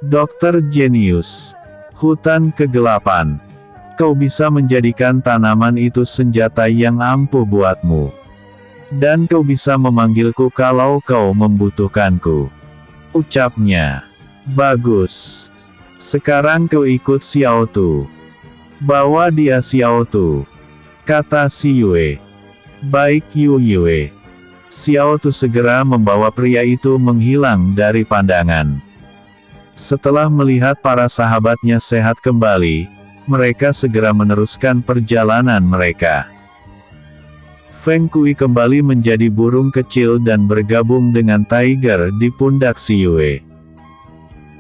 Dokter jenius. Hutan kegelapan. Kau bisa menjadikan tanaman itu senjata yang ampuh buatmu. Dan kau bisa memanggilku kalau kau membutuhkanku. Ucapnya. Bagus. Sekarang kau ikut Xiao Tu. Bawa dia Xiao Tu. Kata Si Yue. Baik Yu Yue. Xiao Tu segera membawa pria itu menghilang dari pandangan. Setelah melihat para sahabatnya sehat kembali, mereka segera meneruskan perjalanan mereka. Feng Kui kembali menjadi burung kecil dan bergabung dengan Tiger di pundak Si Yue.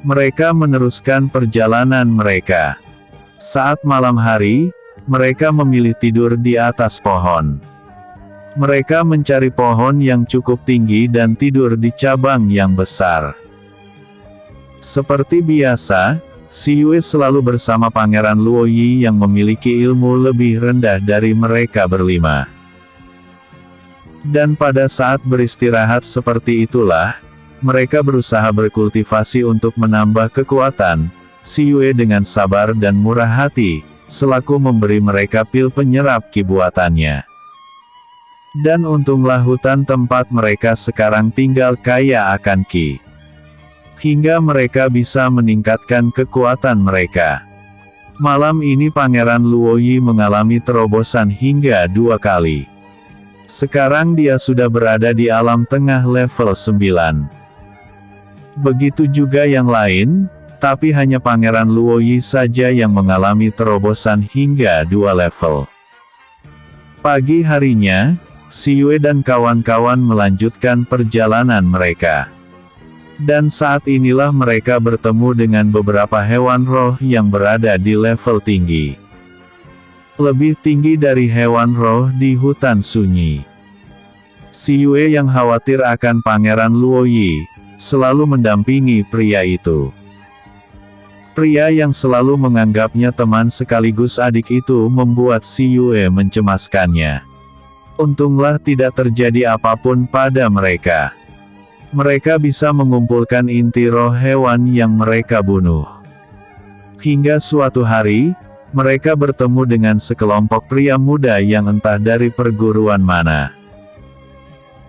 Mereka meneruskan perjalanan mereka. Saat malam hari, mereka memilih tidur di atas pohon. Mereka mencari pohon yang cukup tinggi dan tidur di cabang yang besar. Seperti biasa, Si Yue selalu bersama Pangeran Luoyi yang memiliki ilmu lebih rendah dari mereka berlima. Dan pada saat beristirahat seperti itulah, mereka berusaha berkultivasi untuk menambah kekuatan. Si Yue dengan sabar dan murah hati, selaku memberi mereka pil penyerap ki buatannya. Dan untunglah hutan tempat mereka sekarang tinggal kaya akan ki. Hingga mereka bisa meningkatkan kekuatan mereka. Malam ini Pangeran Luoyi mengalami terobosan hingga 2 kali. Sekarang dia sudah berada di alam tengah level 9. Begitu juga yang lain, tapi hanya Pangeran Luoyi saja yang mengalami terobosan hingga 2 level. Pagi harinya, Si Yue dan kawan-kawan melanjutkan perjalanan mereka. Dan saat inilah mereka bertemu dengan beberapa hewan roh yang berada di level tinggi. Lebih tinggi dari hewan roh di hutan sunyi. Si Yue yang khawatir akan Pangeran Luoyi, selalu mendampingi pria itu. Pria yang selalu menganggapnya teman sekaligus adik itu membuat Si Yue mencemaskannya. Untunglah tidak terjadi apapun pada mereka. Mereka bisa mengumpulkan inti roh hewan yang mereka bunuh. Hingga suatu hari, mereka bertemu dengan sekelompok pria muda yang entah dari perguruan mana.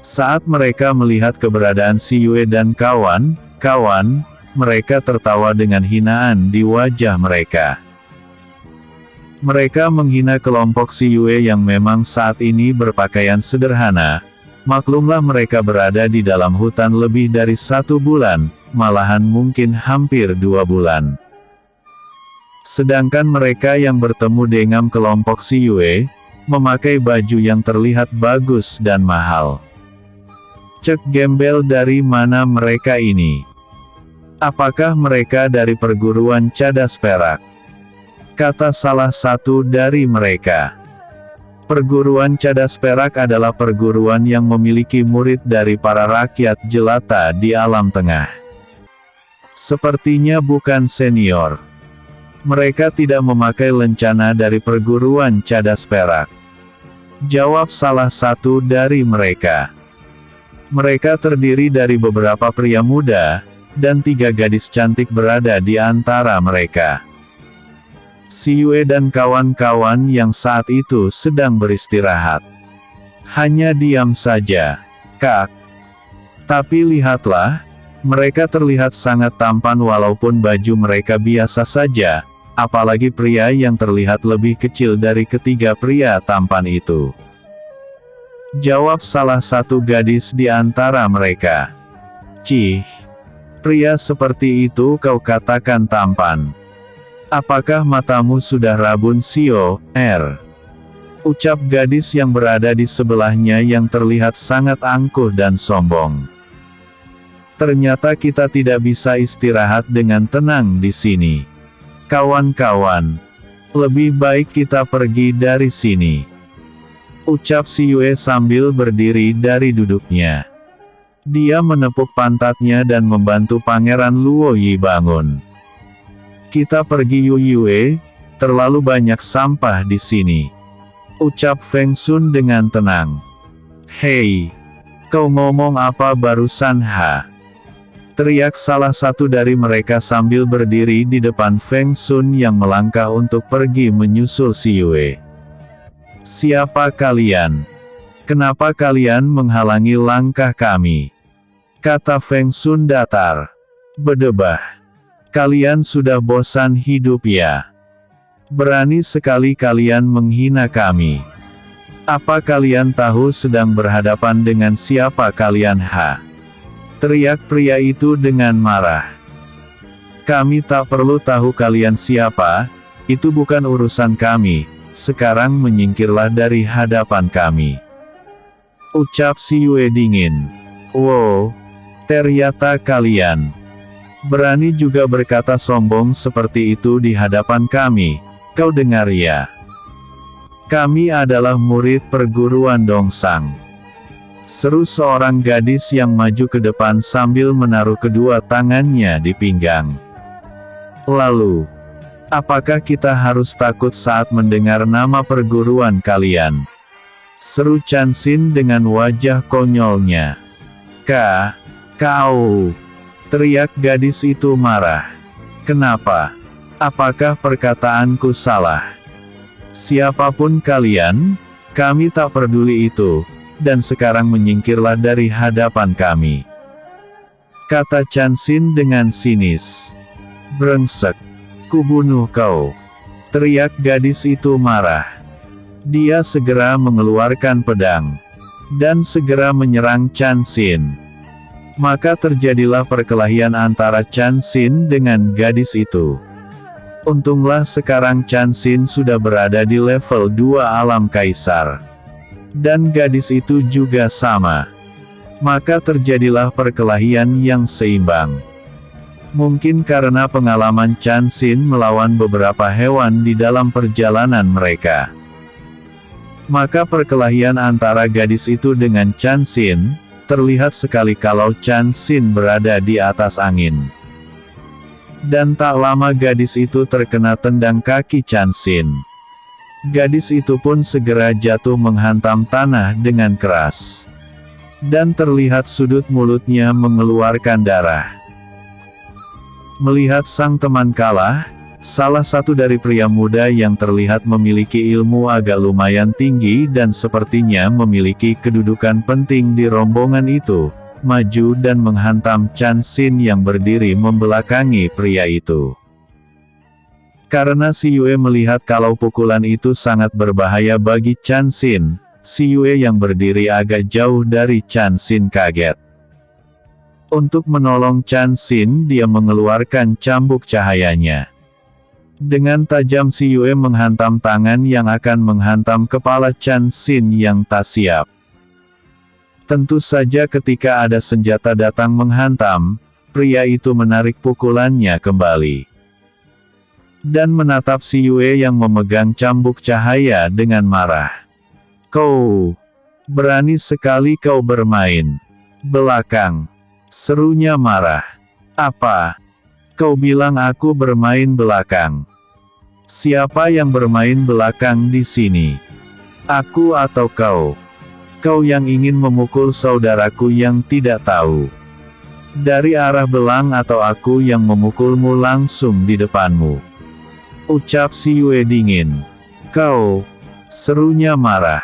Saat mereka melihat keberadaan Si Yue dan kawan-kawan, mereka tertawa dengan hinaan di wajah mereka. Mereka menghina kelompok Si Yue yang memang saat ini berpakaian sederhana. Maklumlah mereka berada di dalam hutan lebih dari 1 bulan, malahan mungkin hampir 2 bulan. Sedangkan mereka yang bertemu dengan kelompok Si Yue, memakai baju yang terlihat bagus dan mahal. Cek gembel, dari mana mereka ini? Apakah mereka dari perguruan cadas perak? Kata salah satu dari mereka. Perguruan cadas perak adalah perguruan yang memiliki murid dari para rakyat jelata di alam tengah. Sepertinya bukan senior. Mereka tidak memakai lencana dari perguruan cadas perak. Jawab salah satu dari mereka. Mereka terdiri dari beberapa pria muda, dan 3 gadis cantik berada di antara mereka. Si Yue dan kawan-kawan yang saat itu sedang beristirahat. Hanya diam saja. Kak. Tapi lihatlah, mereka terlihat sangat tampan walaupun baju mereka biasa saja, apalagi pria yang terlihat lebih kecil dari ketiga pria tampan itu. Jawab salah satu gadis di antara mereka. Cih. Pria seperti itu kau katakan tampan. Apakah matamu sudah rabun Sio, Ucap gadis yang berada di sebelahnya yang terlihat sangat angkuh dan sombong. Ternyata kita tidak bisa istirahat dengan tenang di sini. Kawan-kawan, lebih baik kita pergi dari sini. Ucap Si Yue sambil berdiri dari duduknya. Dia menepuk pantatnya dan membantu Pangeran Luoyi bangun. Kita pergi Yu Yue, terlalu banyak sampah di sini. Ucap Feng Sun dengan tenang. Hei, kau ngomong apa barusan ha? teriak salah satu dari mereka sambil berdiri di depan Feng Sun yang melangkah untuk pergi menyusul si Yue. "Siapa kalian? Kenapa kalian menghalangi langkah kami?" kata Feng Sun datar. "Bedebah. Kalian sudah bosan hidup ya? Berani sekali kalian menghina kami. Apa kalian tahu sedang berhadapan dengan siapa kalian, ha?" teriak pria itu dengan marah. "Kami tak perlu tahu kalian siapa, itu bukan urusan kami, sekarang menyingkirlah dari hadapan kami," ucap si Yue dingin. "Wow, ternyata kalian berani juga berkata sombong seperti itu di hadapan kami, kau dengar ya? Kami adalah murid perguruan Dongsang," seru seorang gadis yang maju ke depan sambil menaruh kedua tangannya di pinggang. "Lalu, apakah kita harus takut saat mendengar nama perguruan kalian?" seru Chan Xin dengan wajah konyolnya. Kau!" teriak gadis itu marah. "Kenapa? Apakah perkataanku salah? Siapapun kalian, kami tak peduli itu. Dan sekarang menyingkirlah dari hadapan kami," kata Chan Xin dengan sinis. "Brengsek, kubunuh kau," teriak gadis itu marah. Dia segera mengeluarkan pedang dan segera menyerang Chan Xin. Maka terjadilah perkelahian antara Chan Xin dengan gadis itu. Untunglah sekarang Chan Xin sudah berada di level 2 alam kaisar. Dan gadis itu juga sama. Maka terjadilah perkelahian yang seimbang. Mungkin karena pengalaman Chan Xin melawan beberapa hewan di dalam perjalanan mereka. Maka perkelahian antara gadis itu dengan Chan Xin, terlihat sekali kalau Chan Xin berada di atas angin. Dan tak lama gadis itu terkena tendang kaki Chan Xin. Gadis itu pun segera jatuh menghantam tanah dengan keras. Dan terlihat sudut mulutnya mengeluarkan darah. Melihat sang teman kalah, salah satu dari pria muda yang terlihat memiliki ilmu agak lumayan tinggi dan sepertinya memiliki kedudukan penting di rombongan itu, maju dan menghantam Chan Xin yang berdiri membelakangi pria itu. Karena si Yue melihat kalau pukulan itu sangat berbahaya bagi Chan Xin, si Yue yang berdiri agak jauh dari Chan Xin kaget. Untuk menolong Chan Xin, dia mengeluarkan cambuk cahayanya. Dengan tajam si Yue menghantam tangan yang akan menghantam kepala Chan Xin yang tak siap. Tentu saja ketika ada senjata datang menghantam, pria itu menarik pukulannya kembali. Dan menatap si Yue yang memegang cambuk cahaya dengan marah. "Kau berani sekali kau bermain belakang," serunya marah. "Apa? Kau bilang aku bermain belakang? Siapa yang bermain belakang di sini? Aku atau kau? Kau yang ingin memukul saudaraku yang tidak tahu dari arah belang atau aku yang memukulmu langsung di depanmu?" ucap si Yue dingin. "Kau!" serunya marah.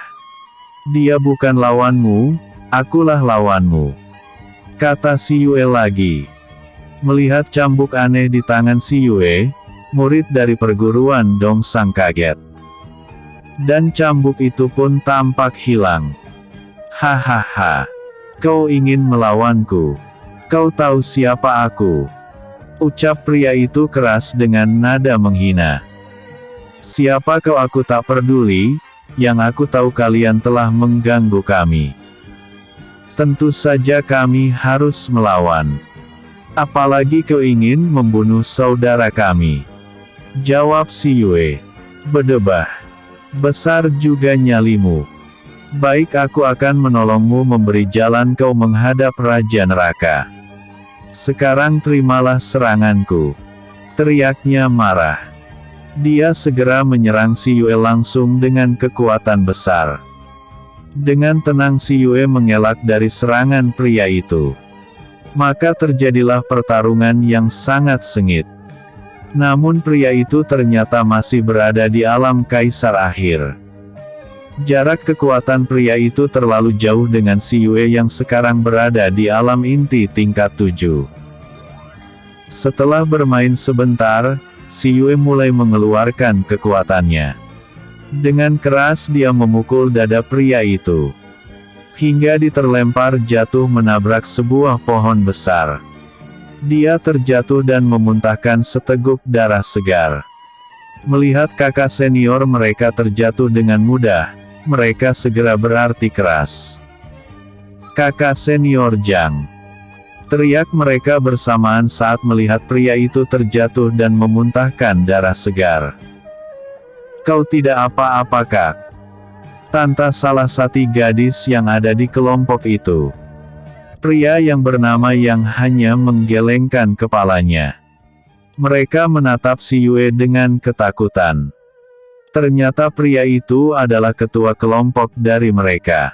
"Dia bukan lawanmu, akulah lawanmu," kata si Yue lagi. Melihat cambuk aneh di tangan si Yue, murid dari perguruan Dongsang kaget. Dan cambuk itu pun tampak hilang. "Hahaha. Kau ingin melawanku? Kau tahu siapa aku?" ucap pria itu keras dengan nada menghina. "Siapa kau? Aku tak peduli, yang aku tahu kalian telah mengganggu kami. Tentu saja kami harus melawan. Apalagi kau ingin membunuh saudara kami," jawab si Yue. "Bedebah. Besar juga nyalimu. Baik, aku akan menolongmu memberi jalan kau menghadap Raja Neraka. Sekarang terimalah seranganku," teriaknya marah. Dia segera menyerang si Yue langsung dengan kekuatan besar. Dengan tenang si Yue mengelak dari serangan pria itu. Maka terjadilah pertarungan yang sangat sengit. Namun pria itu ternyata masih berada di alam kaisar akhir. Jarak kekuatan pria itu terlalu jauh dengan si Yue yang sekarang berada di alam inti tingkat 7. Setelah bermain sebentar, si Yue mulai mengeluarkan kekuatannya. Dengan keras dia memukul dada pria itu, hingga diterlempar jatuh menabrak sebuah pohon besar. Dia terjatuh dan memuntahkan seteguk darah segar. Melihat kakak senior mereka terjatuh dengan mudah, mereka segera berarti keras. "Kakak senior Zhang!" teriak mereka bersamaan saat melihat pria itu terjatuh dan memuntahkan darah segar. "Kau tidak apa-apa, Kak?" tanta salah satu gadis yang ada di kelompok itu. Pria yang bernama Yang hanya menggelengkan kepalanya. Mereka menatap si Yue dengan ketakutan. Ternyata pria itu adalah ketua kelompok dari mereka.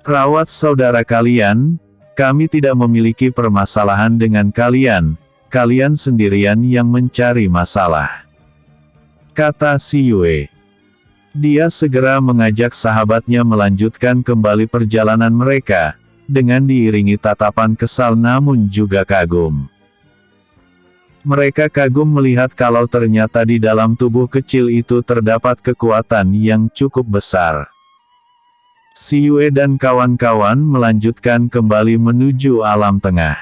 "Rawat saudara kalian, kami tidak memiliki permasalahan dengan kalian, kalian sendirian yang mencari masalah," kata si Yue. Dia segera mengajak sahabatnya melanjutkan kembali perjalanan mereka, dengan diiringi tatapan kesal namun juga kagum. Mereka kagum melihat kalau ternyata di dalam tubuh kecil itu terdapat kekuatan yang cukup besar. Si Yue dan kawan-kawan melanjutkan kembali menuju alam tengah.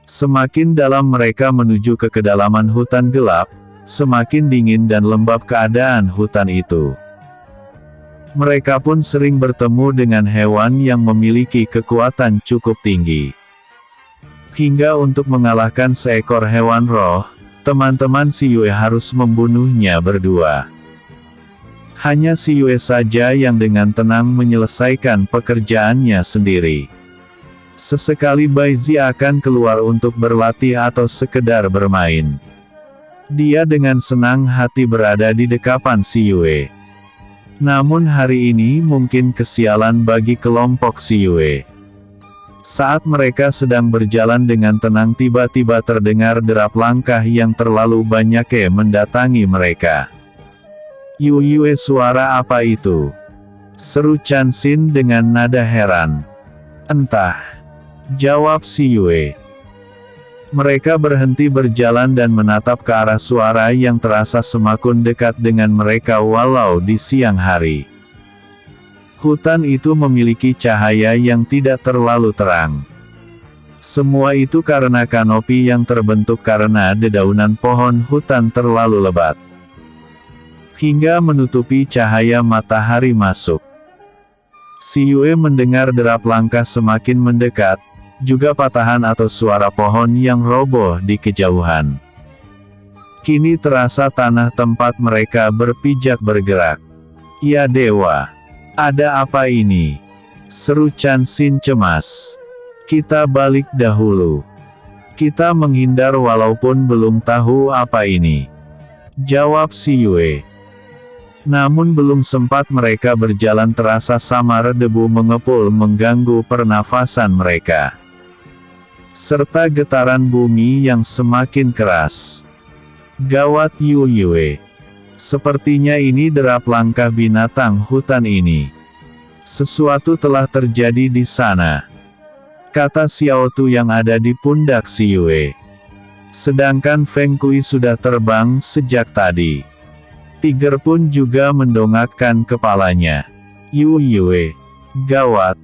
Semakin dalam mereka menuju ke kedalaman hutan gelap, semakin dingin dan lembab keadaan hutan itu. Mereka pun sering bertemu dengan hewan yang memiliki kekuatan cukup tinggi. Hingga untuk mengalahkan seekor hewan roh, teman-teman si Yue harus membunuhnya berdua. Hanya si Yue saja yang dengan tenang menyelesaikan pekerjaannya sendiri. Sesekali Baizi akan keluar untuk berlatih atau sekedar bermain. Dia dengan senang hati berada di dekapan si Yue. Namun hari ini mungkin kesialan bagi kelompok si Yue. Saat mereka sedang berjalan dengan tenang tiba-tiba terdengar derap langkah yang terlalu banyak mendatangi mereka. "Yue, suara apa itu?" seru Chanxin dengan nada heran. "Entah," jawab si Yue. Mereka berhenti berjalan dan menatap ke arah suara yang terasa semakin dekat dengan mereka walau di siang hari. Hutan itu memiliki cahaya yang tidak terlalu terang. Semua itu karena kanopi yang terbentuk karena dedaunan pohon hutan terlalu lebat, hingga menutupi cahaya matahari masuk. Si Yue mendengar derap langkah semakin mendekat, juga patahan atau suara pohon yang roboh di kejauhan. Kini terasa tanah tempat mereka berpijak bergerak. "Ya dewa! Ada apa ini?" seru Chanxin cemas. "Kita balik dahulu. Kita menghindar walaupun belum tahu apa ini," jawab si Yue. Namun belum sempat mereka berjalan terasa samar debu mengepul mengganggu pernafasan mereka, serta getaran bumi yang semakin keras. "Gawat Yue! Sepertinya ini derap langkah binatang hutan ini. Sesuatu telah terjadi di sana," kata Xiao Tu yang ada di pundak si Yue. Sedangkan Feng Kui sudah terbang sejak tadi. Tiger pun juga mendongakkan kepalanya. "Yue, gawat!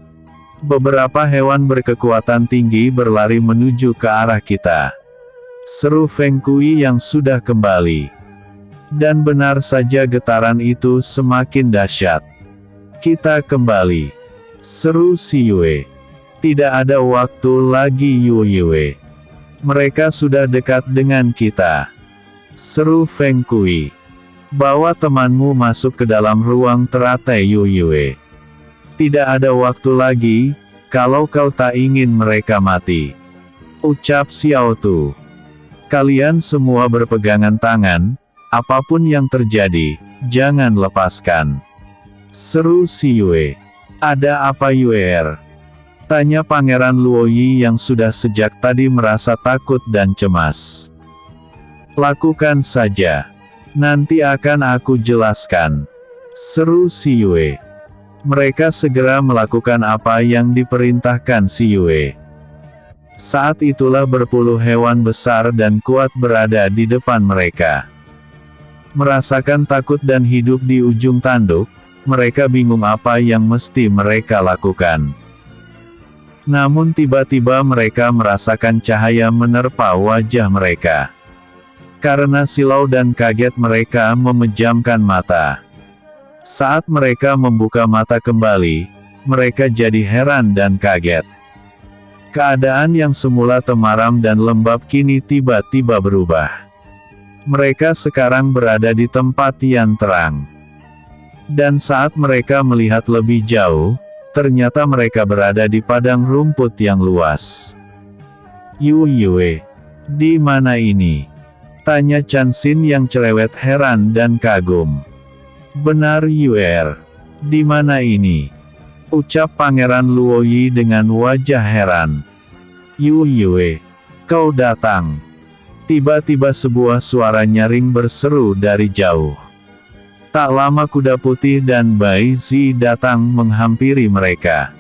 Beberapa hewan berkekuatan tinggi berlari menuju ke arah kita," seru Feng Kui yang sudah kembali. Dan benar saja getaran itu semakin dahsyat. "Kita kembali," seru si Yue. "Tidak ada waktu lagi Yue. Mereka sudah dekat dengan kita," seru Feng Kui. "Bawa temanmu masuk ke dalam ruang teratai Yue. Tidak ada waktu lagi, kalau kau tak ingin mereka mati," ucap Xiao Tu. "Kalian semua berpegangan tangan, apapun yang terjadi, jangan lepaskan," seru si Yue. "Ada apa Yue? Tanya Pangeran Luoyi yang sudah sejak tadi merasa takut dan cemas. Lakukan saja. Nanti akan aku jelaskan. Seru si Yue. Mereka segera melakukan apa yang diperintahkan si Yue. Saat itulah berpuluh hewan besar dan kuat berada di depan mereka. Merasakan takut dan hidup di ujung tanduk, mereka bingung apa yang mesti mereka lakukan. Namun tiba-tiba mereka merasakan cahaya menerpa wajah mereka. Karena silau dan kaget mereka memejamkan mata. Saat mereka membuka mata kembali, mereka jadi heran dan kaget. Keadaan yang semula temaram dan lembab kini tiba-tiba berubah. Mereka sekarang berada di tempat yang terang. Dan saat mereka melihat lebih jauh, ternyata mereka berada di padang rumput yang luas. Yue, di mana ini? Tanya Chanxin yang cerewet heran dan kagum. Benar Yue, di mana ini? Ucap Pangeran Luoyi dengan wajah heran. Yue, kau datang. Tiba-tiba sebuah suara nyaring berseru dari jauh. Tak lama kuda putih dan Bai Zi datang menghampiri mereka.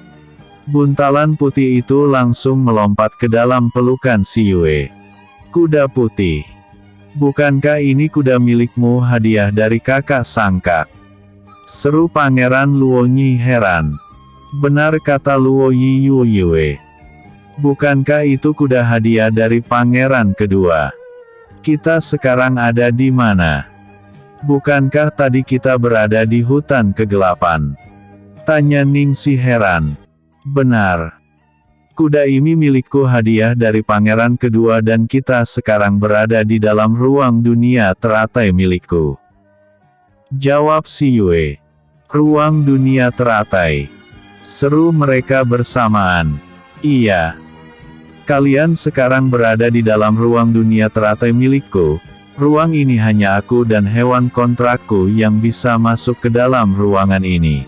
Buntalan putih itu langsung melompat ke dalam pelukan si Yue. Kuda putih. Bukankah ini kuda milikmu hadiah dari kakak sangkak? Seru Pangeran Luoyi heran. Benar kata Luoyi Yue. Bukankah itu kuda hadiah dari pangeran kedua? Kita sekarang ada di mana? Bukankah tadi kita berada di hutan kegelapan? Tanya Ningxi heran. Benar. Kuda ini milikku hadiah dari pangeran kedua dan kita sekarang berada di dalam ruang dunia teratai milikku. Jawab si Yue. Ruang dunia teratai. Seru mereka bersamaan. Iya. Kalian sekarang berada di dalam ruang dunia teratai milikku. Ruang ini hanya aku dan hewan kontrakku yang bisa masuk ke dalam ruangan ini.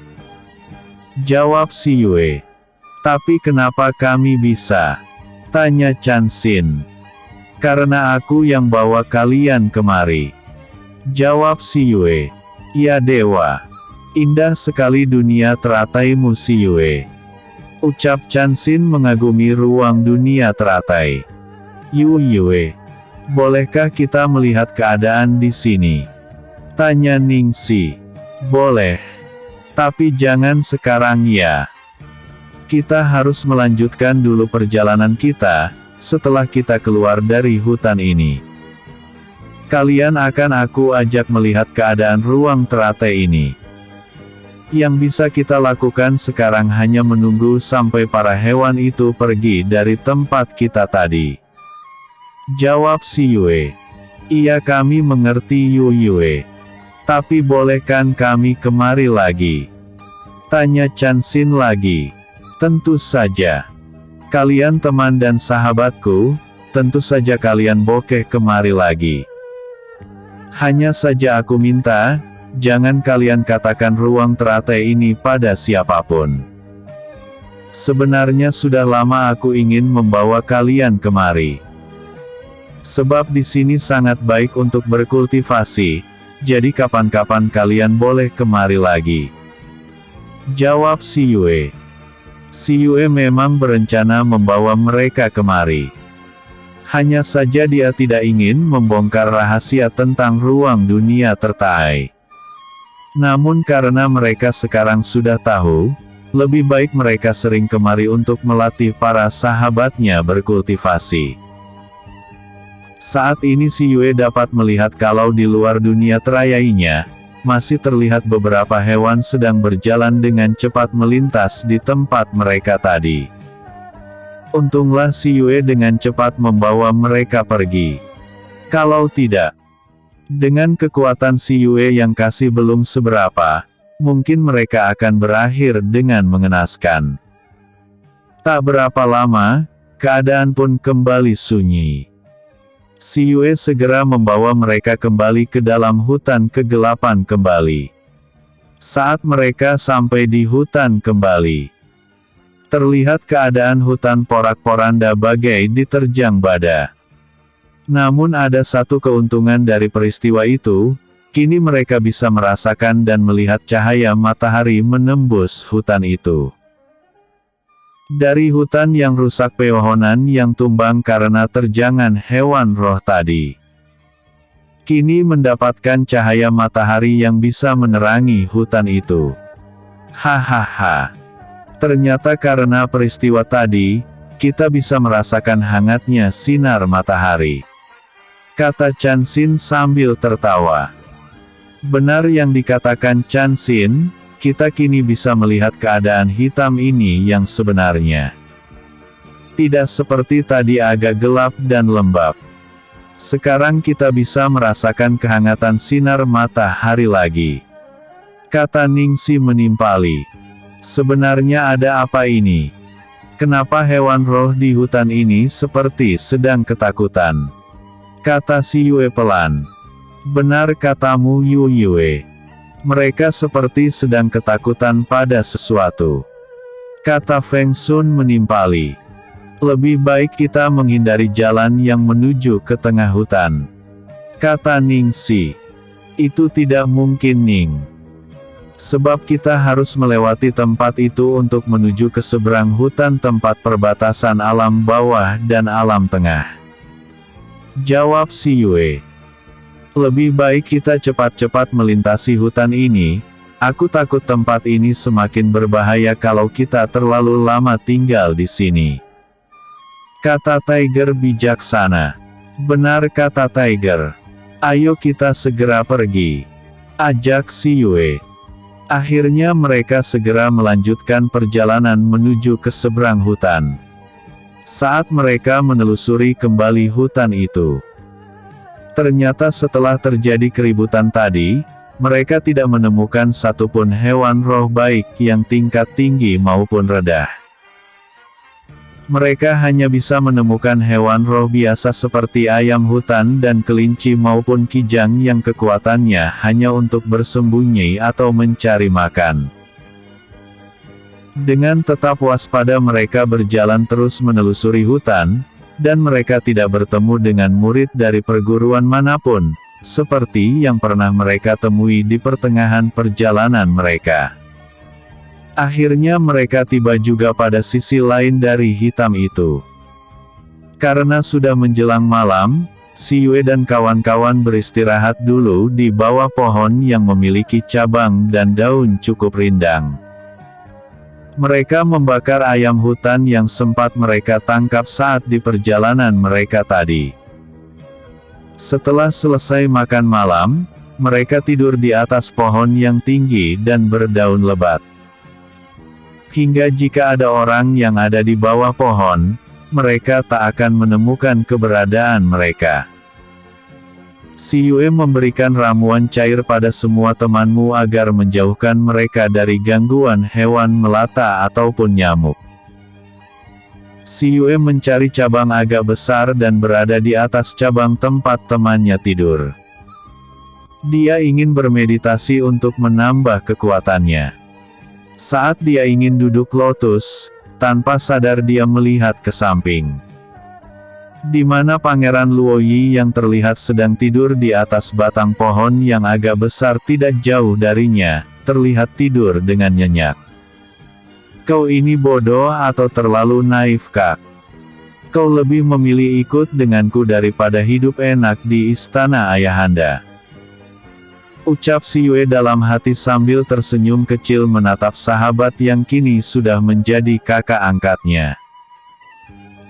Jawab si Yue. Tapi kenapa kami bisa? Tanya Chanxin. Karena aku yang bawa kalian kemari. Jawab si Yue. Ya dewa. Indah sekali dunia terataimu si Yue. Ucap Chanxin mengagumi ruang dunia teratai. Yue, bolehkah kita melihat keadaan di sini? Tanya Ningxi. Boleh. Tapi jangan sekarang ya. Kita harus melanjutkan dulu perjalanan kita, setelah kita keluar dari hutan ini. Kalian akan aku ajak melihat keadaan ruang teratai ini. Yang bisa kita lakukan sekarang hanya menunggu sampai para hewan itu pergi dari tempat kita tadi. Jawab si Yue. Iya kami mengerti Yue. Tapi bolehkan kami kemari lagi? Tanya Chanxin lagi. Tentu saja. Kalian teman dan sahabatku, tentu saja kalian boleh kemari lagi. Hanya saja aku minta, jangan kalian katakan ruang teratai ini pada siapapun. Sebenarnya sudah lama aku ingin membawa kalian kemari. Sebab di sini sangat baik untuk berkultivasi, jadi kapan-kapan kalian boleh kemari lagi. Jawab si Yue. Si Yue memang berencana membawa mereka kemari. Hanya saja dia tidak ingin membongkar rahasia tentang ruang dunia teratai. Namun karena mereka sekarang sudah tahu, lebih baik mereka sering kemari untuk melatih para sahabatnya berkultivasi. Saat ini si Yue dapat melihat kalau di luar dunia terayainya, masih terlihat beberapa hewan sedang berjalan dengan cepat melintas di tempat mereka tadi. Untunglah si Yue dengan cepat membawa mereka pergi. Kalau tidak, dengan kekuatan si Yue yang kasih belum seberapa, mungkin mereka akan berakhir dengan mengenaskan. Tak berapa lama, keadaan pun kembali sunyi. Si Yue segera membawa mereka kembali ke dalam hutan kegelapan kembali. Saat mereka sampai di hutan kembali, Terlihat keadaan hutan porak-poranda bagai diterjang badai. Namun ada satu keuntungan dari peristiwa itu, kini mereka bisa merasakan dan melihat cahaya matahari menembus hutan itu. Dari hutan yang rusak, pepohonan yang tumbang karena terjangan hewan roh tadi, kini mendapatkan cahaya matahari yang bisa menerangi hutan itu. Hahaha. Ternyata karena peristiwa tadi, kita bisa merasakan hangatnya sinar matahari, kata Chan Xin sambil tertawa. Benar yang dikatakan Chan Xin, kita kini bisa melihat keadaan hitam ini yang sebenarnya. Tidak seperti tadi agak gelap dan lembab. Sekarang kita bisa merasakan kehangatan sinar matahari lagi, kata Ningsi menimpali. Sebenarnya ada apa ini? Kenapa hewan roh di hutan ini seperti sedang ketakutan? Kata si Yue pelan. Benar katamu Yu Yue. Mereka seperti sedang ketakutan pada sesuatu, kata Feng Sun menimpali. Lebih baik kita menghindari jalan yang menuju ke tengah hutan, kata Ningsi. Itu tidak mungkin, Ning. Sebab kita harus melewati tempat itu untuk menuju ke seberang hutan tempat perbatasan alam bawah dan alam tengah, jawab si Yue. Lebih baik kita cepat-cepat melintasi hutan ini. Aku takut tempat ini semakin berbahaya kalau kita terlalu lama tinggal di sini, kata Tiger bijaksana. Benar kata Tiger. Ayo kita segera pergi, ajak si Yue. Akhirnya mereka segera melanjutkan perjalanan menuju ke seberang hutan. Saat mereka menelusuri kembali hutan itu, ternyata setelah terjadi keributan tadi, mereka tidak menemukan satupun hewan roh baik yang tingkat tinggi maupun rendah. Mereka hanya bisa menemukan hewan roh biasa seperti ayam hutan dan kelinci maupun kijang yang kekuatannya hanya untuk bersembunyi atau mencari makan. Dengan tetap waspada mereka berjalan terus menelusuri hutan, dan mereka tidak bertemu dengan murid dari perguruan manapun, seperti yang pernah mereka temui di pertengahan perjalanan mereka. Akhirnya mereka tiba juga pada sisi lain dari hitam itu. Karena sudah menjelang malam, si Yue dan kawan-kawan beristirahat dulu di bawah pohon yang memiliki cabang dan daun cukup rindang. Mereka membakar ayam hutan yang sempat mereka tangkap saat di perjalanan mereka tadi. Setelah selesai makan malam, mereka tidur di atas pohon yang tinggi dan berdaun lebat. Hingga jika ada orang yang ada di bawah pohon, mereka tak akan menemukan keberadaan mereka. Si Yue memberikan ramuan cair pada semua temanmu agar menjauhkan mereka dari gangguan hewan melata ataupun nyamuk. Si Yue mencari cabang agak besar dan berada di atas cabang tempat temannya tidur. Dia ingin bermeditasi untuk menambah kekuatannya. Saat dia ingin duduk lotus, tanpa sadar dia melihat ke samping, di mana Pangeran Luoyi yang terlihat sedang tidur di atas batang pohon yang agak besar tidak jauh darinya, terlihat tidur dengan nyenyak. Kau ini bodoh atau terlalu naif, Kak? Kau lebih memilih ikut denganku daripada hidup enak di istana ayahanda, ucap si Yue dalam hati sambil tersenyum kecil menatap sahabat yang kini sudah menjadi kakak angkatnya.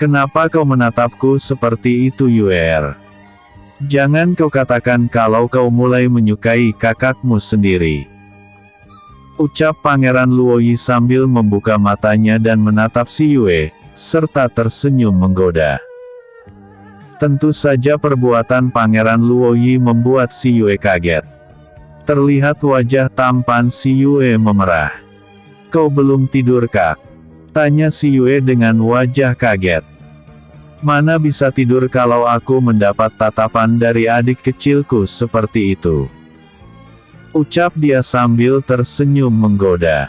Kenapa kau menatapku seperti itu, Yue? Jangan kau katakan kalau kau mulai menyukai kakakmu sendiri, ucap Pangeran Luoyi sambil membuka matanya dan menatap si Yue, serta tersenyum menggoda. Tentu saja perbuatan Pangeran Luoyi membuat si Yue kaget. Terlihat wajah tampan si Yue memerah. Kau belum tidur, Kak? Tanya si Yue dengan wajah kaget. Mana bisa tidur kalau aku mendapat tatapan dari adik kecilku seperti itu, ucap dia sambil tersenyum menggoda.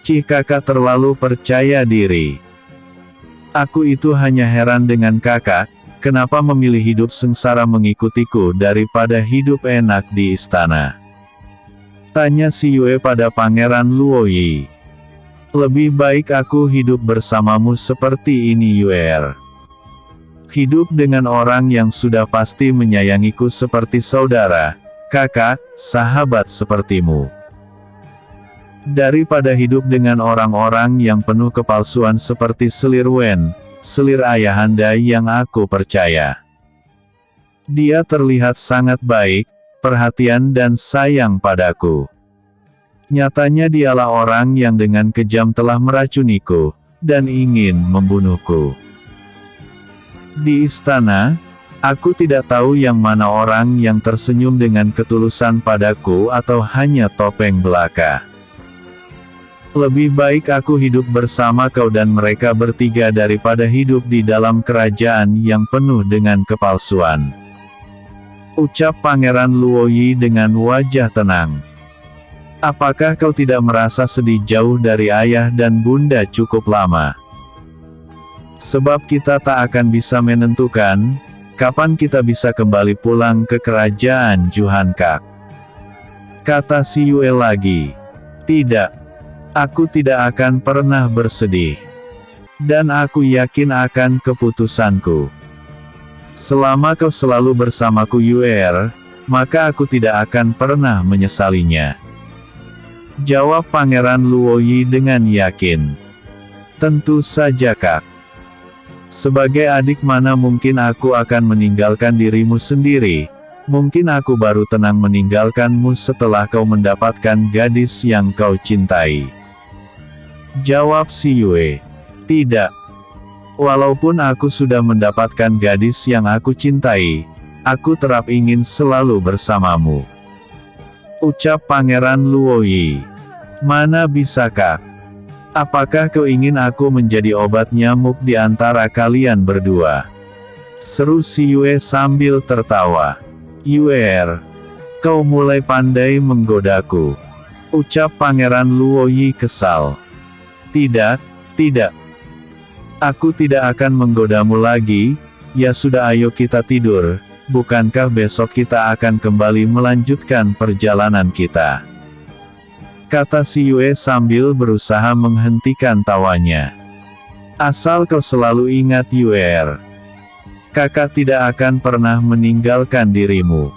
Cih, kakak terlalu percaya diri. Aku itu hanya heran dengan kakak, kenapa memilih hidup sengsara mengikutiku daripada hidup enak di istana? Tanya si Yue pada Pangeran Luoyi. Lebih baik aku hidup bersamamu seperti ini, Yue. Hidup dengan orang yang sudah pasti menyayangiku seperti saudara, kakak, sahabat sepertimu. Daripada hidup dengan orang-orang yang penuh kepalsuan seperti selir Wen, selir ayahanda yang aku percaya. Dia terlihat sangat baik, perhatian dan sayang padaku. Nyatanya dialah orang yang dengan kejam telah meracuniku, dan ingin membunuhku. Di istana, aku tidak tahu yang mana orang yang tersenyum dengan ketulusan padaku atau hanya topeng belaka. Lebih baik aku hidup bersama kau dan mereka bertiga daripada hidup di dalam kerajaan yang penuh dengan kepalsuan. Ucap Pangeran Luoyi dengan wajah tenang. Apakah kau tidak merasa sedih jauh dari ayah dan bunda cukup lama? Sebab kita tak akan bisa menentukan, kapan kita bisa kembali pulang ke kerajaan Juhankak. Kata si Yue lagi. Tidak. Aku tidak akan pernah bersedih. Dan aku yakin akan keputusanku. Selama kau selalu bersamaku, Yue, maka aku tidak akan pernah menyesalinya. Jawab Pangeran Luoyi dengan yakin. Tentu saja, Kak. Sebagai adik mana mungkin aku akan meninggalkan dirimu sendiri. Mungkin aku baru tenang meninggalkanmu setelah kau mendapatkan gadis yang kau cintai. Jawab si Yue. Tidak. Walaupun aku sudah mendapatkan gadis yang aku cintai, aku tetap ingin selalu bersamamu. Ucap Pangeran Luoyi. Mana bisa, Kak? Apakah kau ingin aku menjadi obat nyamuk di antara kalian berdua? Seru si Yue sambil tertawa. Yue, kau mulai pandai menggodaku. Ucap Pangeran Luoyi kesal. Tidak, tidak. Aku tidak akan menggodamu lagi, ya sudah, ayo kita tidur, bukankah besok kita akan kembali melanjutkan perjalanan kita? Kata si Yue sambil berusaha menghentikan tawanya. Asal kau selalu ingat, Yue, kakak tidak akan pernah meninggalkan dirimu.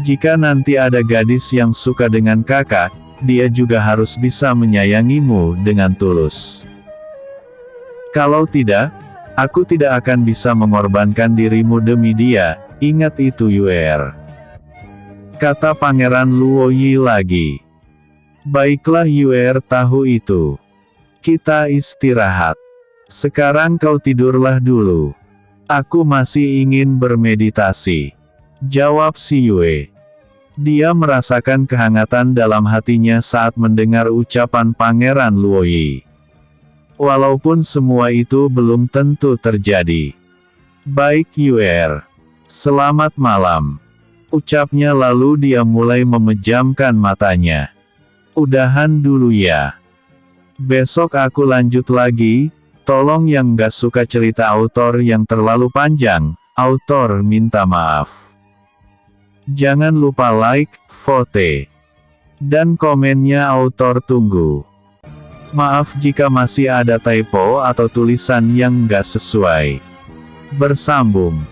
Jika nanti ada gadis yang suka dengan kakak, dia juga harus bisa menyayangimu dengan tulus. Kalau tidak, aku tidak akan bisa mengorbankan dirimu demi dia, ingat itu, Yue. Kata Pangeran Luoyi lagi. Baiklah, Yue tahu itu. Kita istirahat. Sekarang kau tidurlah dulu. Aku masih ingin bermeditasi. Jawab si Yue. Dia merasakan kehangatan dalam hatinya saat mendengar ucapan Pangeran Luoyi. Walaupun semua itu belum tentu terjadi. Baik, Yue. Selamat malam. Ucapnya lalu dia mulai memejamkan matanya. Udahan dulu ya. Besok aku lanjut lagi, tolong yang gak suka cerita autor yang terlalu panjang, autor minta maaf. Jangan lupa like, vote, dan komennya autor tunggu. Maaf jika masih ada typo atau tulisan yang gak sesuai. Bersambung.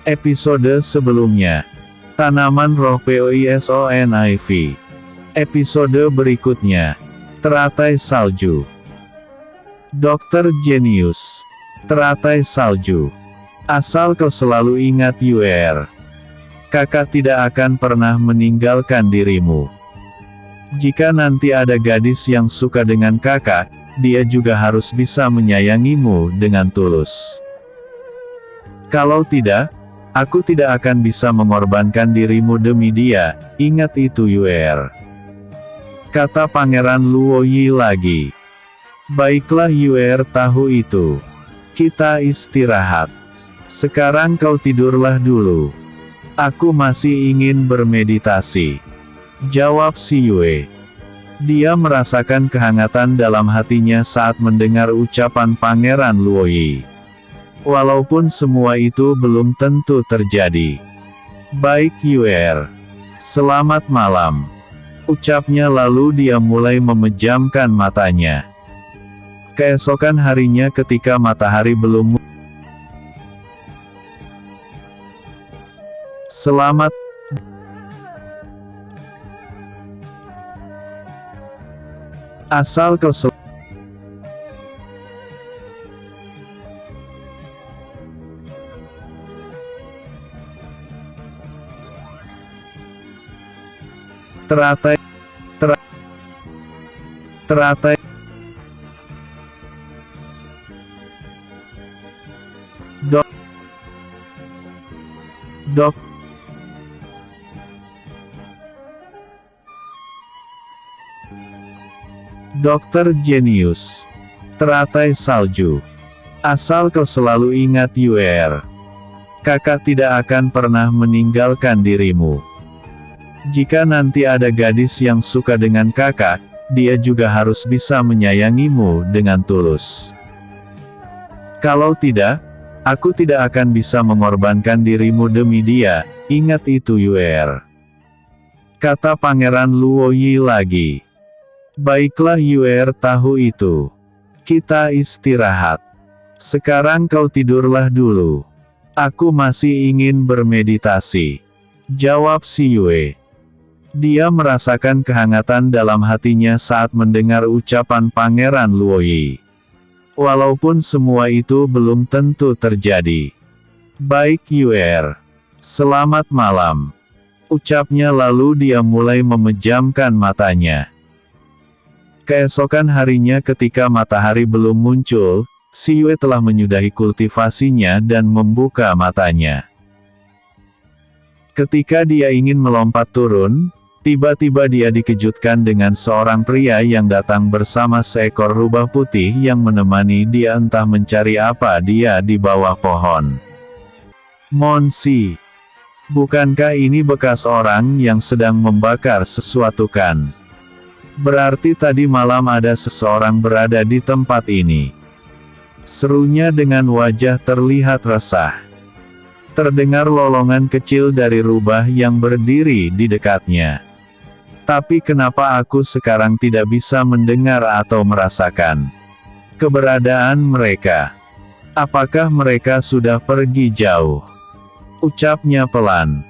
Episode sebelumnya. Tanaman Roh Poisoniv. Episode berikutnya. Teratai Salju. Dokter Jenius. Teratai Salju. Asal kau selalu ingat, Yue, kakak tidak akan pernah meninggalkan dirimu. Jika nanti ada gadis yang suka dengan kakak, dia juga harus bisa menyayangimu dengan tulus. Kalau tidak, aku tidak akan bisa mengorbankan dirimu demi dia, ingat itu, Yue. Kata Pangeran Luoyi lagi. Baiklah, Yue tahu itu. Kita istirahat. Sekarang kau tidurlah dulu. Aku masih ingin bermeditasi. Jawab si Yue. Dia merasakan kehangatan dalam hatinya saat mendengar ucapan Pangeran Luoyi. Walaupun semua itu belum tentu terjadi. "Baik Yue, selamat malam," ucapnya lalu dia mulai memejamkan matanya. Keesokan harinya ketika matahari belum "Selamat asal kau teratai teratai dok dok Dokter jenius, teratai salju. Asal kau selalu ingat Yue, kakak tidak akan pernah meninggalkan dirimu. Jika nanti ada gadis yang suka dengan kakak, dia juga harus bisa menyayangimu dengan tulus. Kalau tidak, aku tidak akan bisa mengorbankan dirimu demi dia, ingat itu Yue," kata Pangeran Luoyi lagi. "Baiklah Yue tahu itu. Kita istirahat. Sekarang kau tidurlah dulu. Aku masih ingin bermeditasi," jawab si Yue. Dia merasakan kehangatan dalam hatinya saat mendengar ucapan Pangeran Luoyi. Walaupun semua itu belum tentu terjadi. "Baik Yue, selamat malam," ucapnya lalu dia mulai memejamkan matanya. Keesokan harinya ketika matahari belum muncul, si Yue telah menyudahi kultivasinya dan membuka matanya. Ketika dia ingin melompat turun, tiba-tiba dia dikejutkan dengan seorang pria yang datang bersama seekor rubah putih yang menemani dia entah mencari apa dia di bawah pohon. "Monsi, bukankah ini bekas orang yang sedang membakar sesuatu kan? Berarti tadi malam ada seseorang berada di tempat ini," serunya dengan wajah terlihat resah. Terdengar lolongan kecil dari rubah yang berdiri di dekatnya. "Tapi kenapa aku sekarang tidak bisa mendengar atau merasakan keberadaan mereka? Apakah mereka sudah pergi jauh?" ucapnya pelan.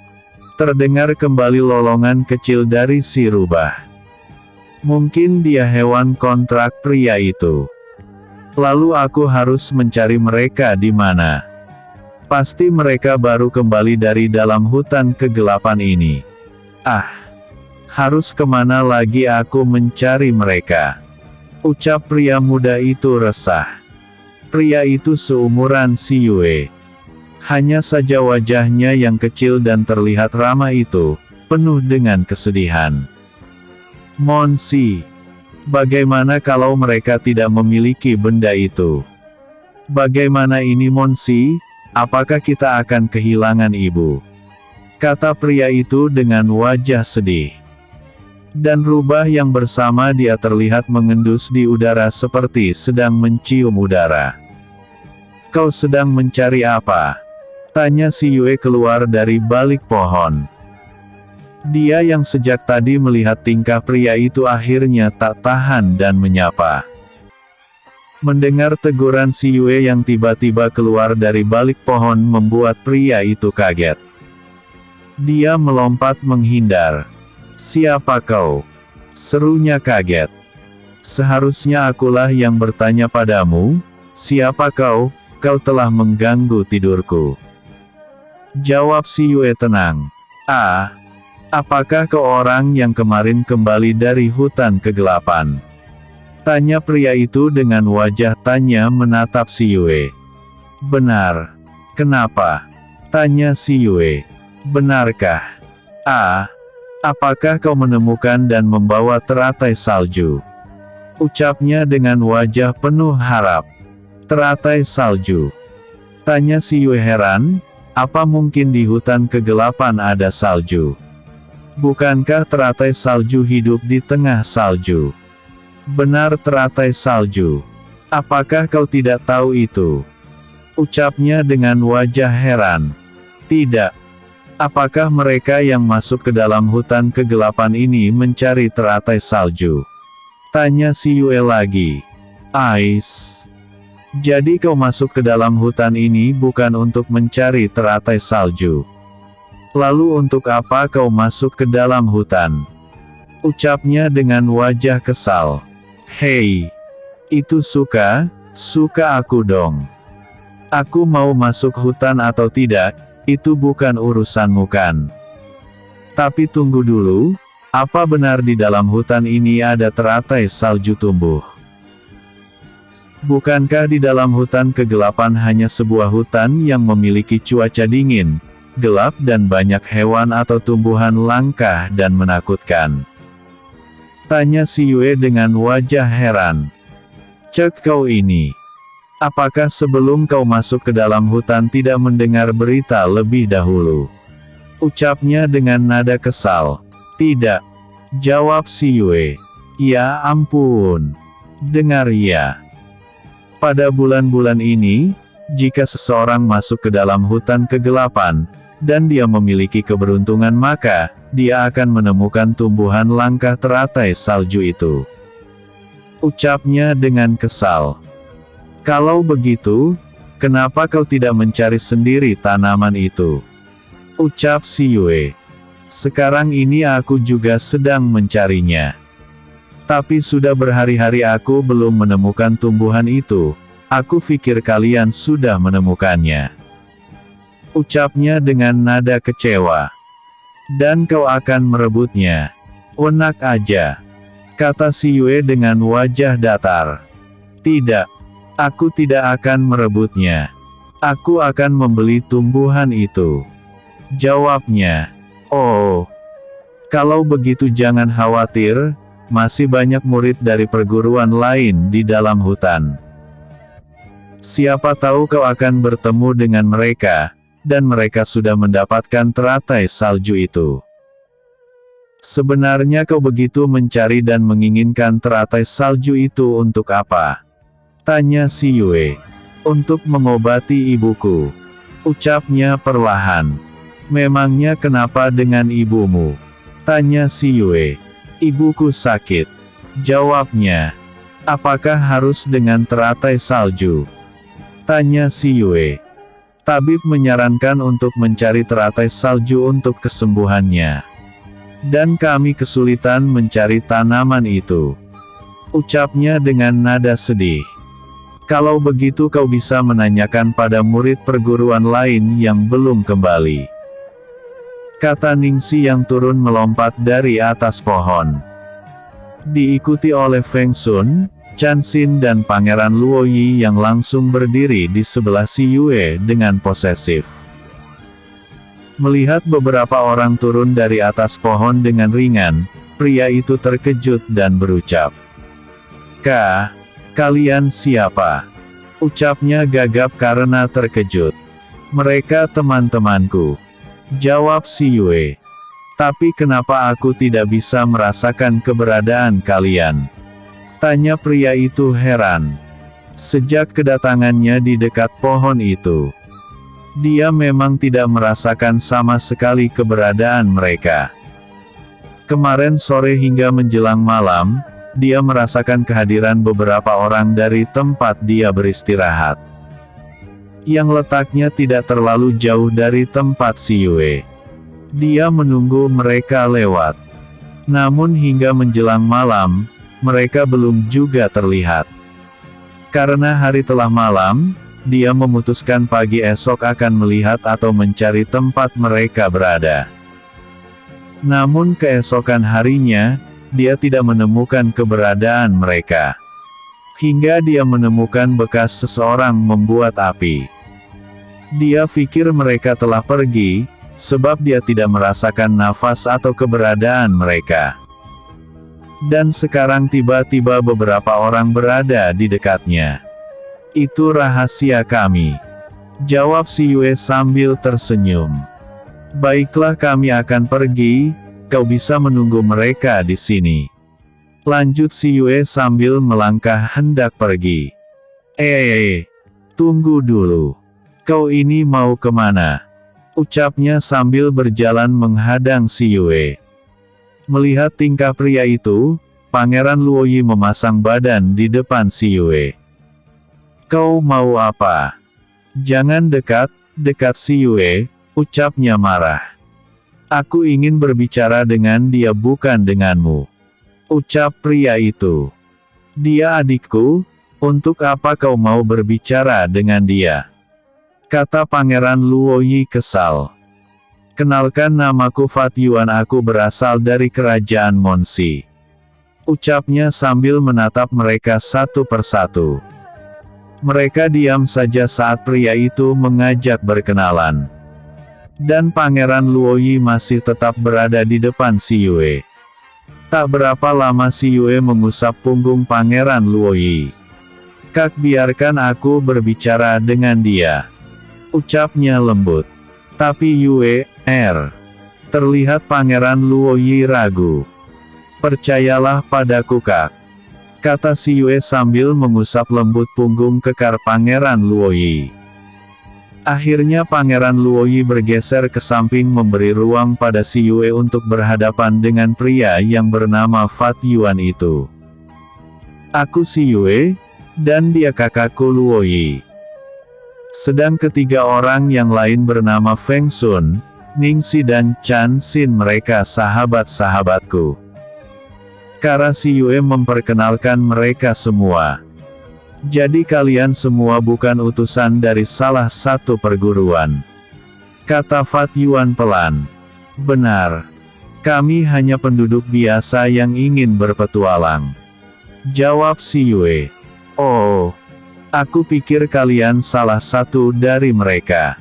Terdengar kembali lolongan kecil dari si rubah. "Mungkin dia hewan kontrak pria itu. Lalu aku harus mencari mereka di mana? Pasti mereka baru kembali dari dalam hutan kegelapan ini. Ah, harus kemana lagi aku mencari mereka?" ucap pria muda itu resah. Pria itu seumuran si Yue. Hanya saja wajahnya yang kecil dan terlihat ramah itu, penuh dengan kesedihan. "Monsi, bagaimana kalau mereka tidak memiliki benda itu? Bagaimana ini Monsi, apakah kita akan kehilangan ibu?" kata pria itu dengan wajah sedih. Dan rubah yang bersama dia terlihat mengendus di udara seperti sedang mencium udara. "Kau sedang mencari apa?" tanya si Yue keluar dari balik pohon. Dia yang sejak tadi melihat tingkah pria itu akhirnya tak tahan dan menyapa. Mendengar teguran si Yue yang tiba-tiba keluar dari balik pohon membuat pria itu kaget. Dia melompat menghindar. "Siapa kau?" serunya kaget. "Seharusnya akulah yang bertanya padamu, siapa kau? Kau telah mengganggu tidurku," jawab si Yue tenang. "Ah, apakah kau orang yang kemarin kembali dari hutan kegelapan?" tanya pria itu dengan wajah tanya menatap si Yue. "Benar. Kenapa?" tanya si Yue. "Benarkah? Ah, apakah kau menemukan dan membawa teratai salju?" ucapnya dengan wajah penuh harap. "Teratai salju?" tanya si Yue heran, apa mungkin di hutan kegelapan ada salju? Bukankah teratai salju hidup di tengah salju? Benar, teratai salju. Apakah kau tidak tahu itu? Ucapnya dengan wajah heran. Tidak. Apakah mereka yang masuk ke dalam hutan kegelapan ini mencari teratai salju? Tanya si Yue lagi. Ais. Jadi kau masuk ke dalam hutan ini bukan untuk mencari teratai salju. Lalu untuk apa kau masuk ke dalam hutan? Ucapnya dengan wajah kesal. Hei. Itu suka aku dong. Aku mau masuk hutan atau tidak, itu bukan urusanmu kan. Tapi tunggu dulu, apa benar di dalam hutan ini ada teratai salju tumbuh? Bukankah di dalam hutan kegelapan hanya sebuah hutan yang memiliki cuaca dingin, gelap dan banyak hewan atau tumbuhan langka dan menakutkan? Tanya si Yue dengan wajah heran. Cek kau ini. Apakah sebelum kau masuk ke dalam hutan tidak mendengar berita lebih dahulu? Ucapnya dengan nada kesal. Tidak. Jawab si Yue. Ya ampun. Dengar ya. Pada bulan-bulan ini, jika seseorang masuk ke dalam hutan kegelapan, dan dia memiliki keberuntungan maka, dia akan menemukan tumbuhan langka teratai salju itu. Ucapnya dengan kesal. Kalau begitu, kenapa kau tidak mencari sendiri tanaman itu? Ucap si Yue. Sekarang ini aku juga sedang mencarinya. Tapi sudah berhari-hari aku belum menemukan tumbuhan itu. Aku pikir kalian sudah menemukannya. Ucapnya dengan nada kecewa. Dan kau akan merebutnya. Enak aja. Kata si Yue dengan wajah datar. Tidak. Aku tidak akan merebutnya. Aku akan membeli tumbuhan itu. Jawabnya. Oh. Kalau begitu jangan khawatir, masih banyak murid dari perguruan lain di dalam hutan. Siapa tahu kau akan bertemu dengan mereka, dan mereka sudah mendapatkan teratai salju itu. Sebenarnya kau begitu mencari dan menginginkan teratai salju itu untuk apa? Tanya si Yue. Untuk mengobati ibuku. Ucapnya perlahan. Memangnya kenapa dengan ibumu? Tanya si Yue. Ibuku sakit. Jawabnya. Apakah harus dengan teratai salju? Tanya si Yue. Tabib menyarankan untuk mencari teratai salju untuk kesembuhannya. Dan kami kesulitan mencari tanaman itu. Ucapnya dengan nada sedih. Kalau begitu kau bisa menanyakan pada murid perguruan lain yang belum kembali. Kata Ningxi yang turun melompat dari atas pohon. Diikuti oleh Feng Sun, Chan Xin dan Pangeran Luoyi yang langsung berdiri di sebelah si Yue dengan posesif. Melihat beberapa orang turun dari atas pohon dengan ringan, pria itu terkejut dan berucap. Kalian siapa? Ucapnya gagap karena terkejut. Mereka teman-temanku. Jawab si Yue. Tapi kenapa aku tidak bisa merasakan keberadaan kalian? Tanya pria itu heran. Sejak kedatangannya di dekat pohon itu, dia memang tidak merasakan sama sekali keberadaan mereka. Kemarin sore hingga menjelang malam, dia merasakan kehadiran beberapa orang dari tempat dia beristirahat. Yang letaknya tidak terlalu jauh dari tempat si Yue. Dia menunggu mereka lewat. Namun hingga menjelang malam, mereka belum juga terlihat. Karena hari telah malam, dia memutuskan pagi esok akan melihat atau mencari tempat mereka berada. Namun keesokan harinya, dia tidak menemukan keberadaan mereka. Hingga dia menemukan bekas seseorang membuat api. Dia pikir mereka telah pergi, sebab dia tidak merasakan nafas atau keberadaan mereka. Dan sekarang tiba-tiba beberapa orang berada di dekatnya. Itu rahasia kami. Jawab si Yue sambil tersenyum. Baiklah, kami akan pergi, kau bisa menunggu mereka di sini. Lanjut si Yue sambil melangkah hendak pergi. Tunggu dulu. Kau ini mau kemana? Ucapnya sambil berjalan menghadang si Yue. Melihat tingkah pria itu, Pangeran Luoyi memasang badan di depan si Yue. Kau mau apa? Jangan dekat si Yue, ucapnya marah. Aku ingin berbicara dengan dia bukan denganmu. Ucap pria itu. Dia adikku, untuk apa kau mau berbicara dengan dia? Kata Pangeran Luoyi kesal. Kenalkan namaku Fat Yuan, aku berasal dari kerajaan Monsi. Ucapnya sambil menatap mereka satu persatu. Mereka diam saja saat pria itu mengajak berkenalan. Dan Pangeran Luoyi masih tetap berada di depan si Yue. Tak berapa lama si Yue mengusap punggung Pangeran Luoyi. Kak, biarkan aku berbicara dengan dia. Ucapnya lembut. Tapi Yue, terlihat Pangeran Luoyi ragu. Percayalah padaku Kak. Kata si Yue sambil mengusap lembut punggung kekar Pangeran Luoyi. Akhirnya Pangeran Luoyi bergeser ke samping memberi ruang pada si Yue untuk berhadapan dengan pria yang bernama Fat Yuan itu. Aku si Yue, dan dia kakakku Luoyi. Sedang ketiga orang yang lain bernama Feng Sun, Ningxi dan Chan Xin, mereka sahabat-sahabatku. Kara si Yue memperkenalkan mereka semua. Jadi kalian semua bukan utusan dari salah satu perguruan? Kata Fat Yuan pelan. Benar. Kami hanya penduduk biasa yang ingin berpetualang. Jawab si Yue. Oh, aku pikir kalian salah satu dari mereka.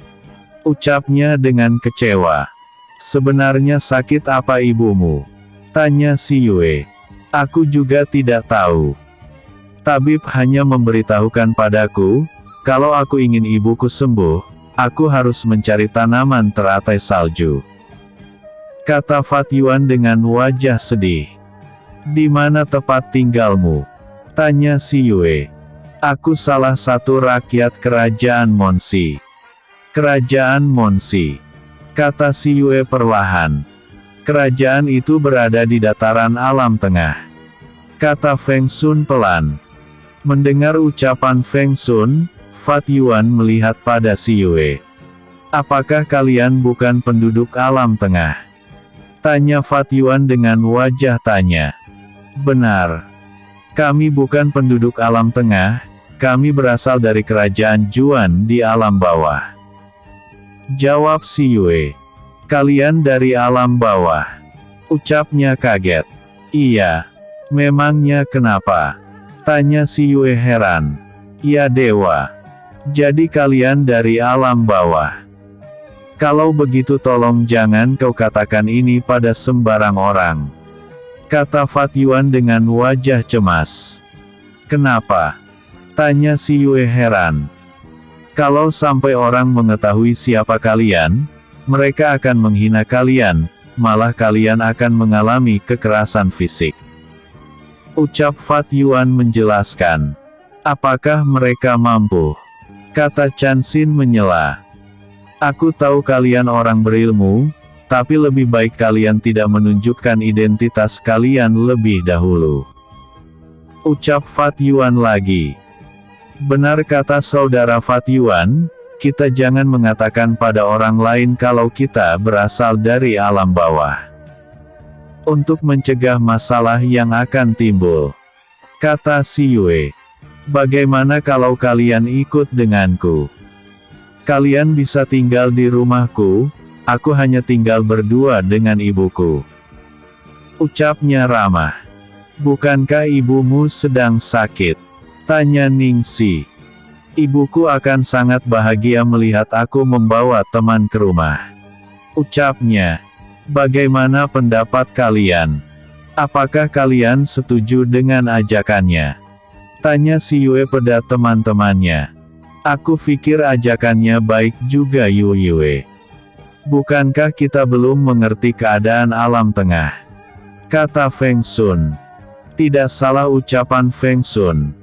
Ucapnya dengan kecewa. Sebenarnya sakit apa ibumu? Tanya si Yue. Aku juga tidak tahu. Tabib hanya memberitahukan padaku, kalau aku ingin ibuku sembuh, aku harus mencari tanaman teratai salju. Kata Fat Yuan dengan wajah sedih. Di mana tempat tinggalmu? Tanya si Yue. Aku salah satu rakyat kerajaan Monsi. Kerajaan Monsi. Kata si Yue perlahan. Kerajaan itu berada di dataran alam tengah. Kata Feng Sun pelan. Mendengar ucapan Feng Sun, Fat Yuan melihat pada si Yue. Apakah kalian bukan penduduk alam tengah? Tanya Fat Yuan dengan wajah tanya. Benar. Kami bukan penduduk alam tengah, kami berasal dari kerajaan Juan di alam bawah. Jawab si Yue. Kalian dari alam bawah. Ucapnya kaget. Iya. Memangnya kenapa? Tanya si Yue heran. Ya dewa. Jadi kalian dari alam bawah. Kalau begitu tolong jangan kau katakan ini pada sembarang orang. Kata Fat Yuan dengan wajah cemas. Kenapa? Tanya si Yue heran. Kalau sampai orang mengetahui siapa kalian, mereka akan menghina kalian, malah kalian akan mengalami kekerasan fisik. Ucap Fat Yuan menjelaskan. Apakah mereka mampu? Kata Chan Xin menyela. Aku tahu kalian orang berilmu, tapi lebih baik kalian tidak menunjukkan identitas kalian lebih dahulu. Ucap Fat Yuan lagi. Benar kata saudara Fat Yuan. Kita jangan mengatakan pada orang lain kalau kita berasal dari alam bawah. Untuk mencegah masalah yang akan timbul. Kata si Yue. Bagaimana kalau kalian ikut denganku? Kalian bisa tinggal di rumahku, aku hanya tinggal berdua dengan ibuku. Ucapnya ramah. Bukankah ibumu sedang sakit? Tanya Ningxi. Ibuku akan sangat bahagia melihat aku membawa teman ke rumah. Ucapnya. Bagaimana pendapat kalian? Apakah kalian setuju dengan ajakannya? Tanya si Yue pada teman-temannya. Aku pikir ajakannya baik juga Yue. Bukankah kita belum mengerti keadaan alam tengah? Kata Feng Sun. Tidak salah ucapan Feng Sun.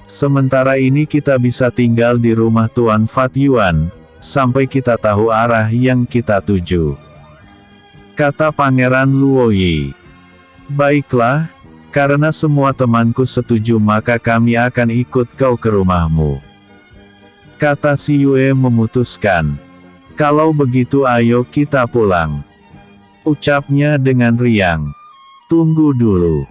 Sementara ini kita bisa tinggal di rumah Tuan Fat Yuan, sampai kita tahu arah yang kita tuju. Kata Pangeran Luoyi. Baiklah, karena semua temanku setuju maka kami akan ikut kau ke rumahmu. Kata Si Yue memutuskan. Kalau begitu ayo kita pulang. Ucapnya dengan riang. Tunggu dulu.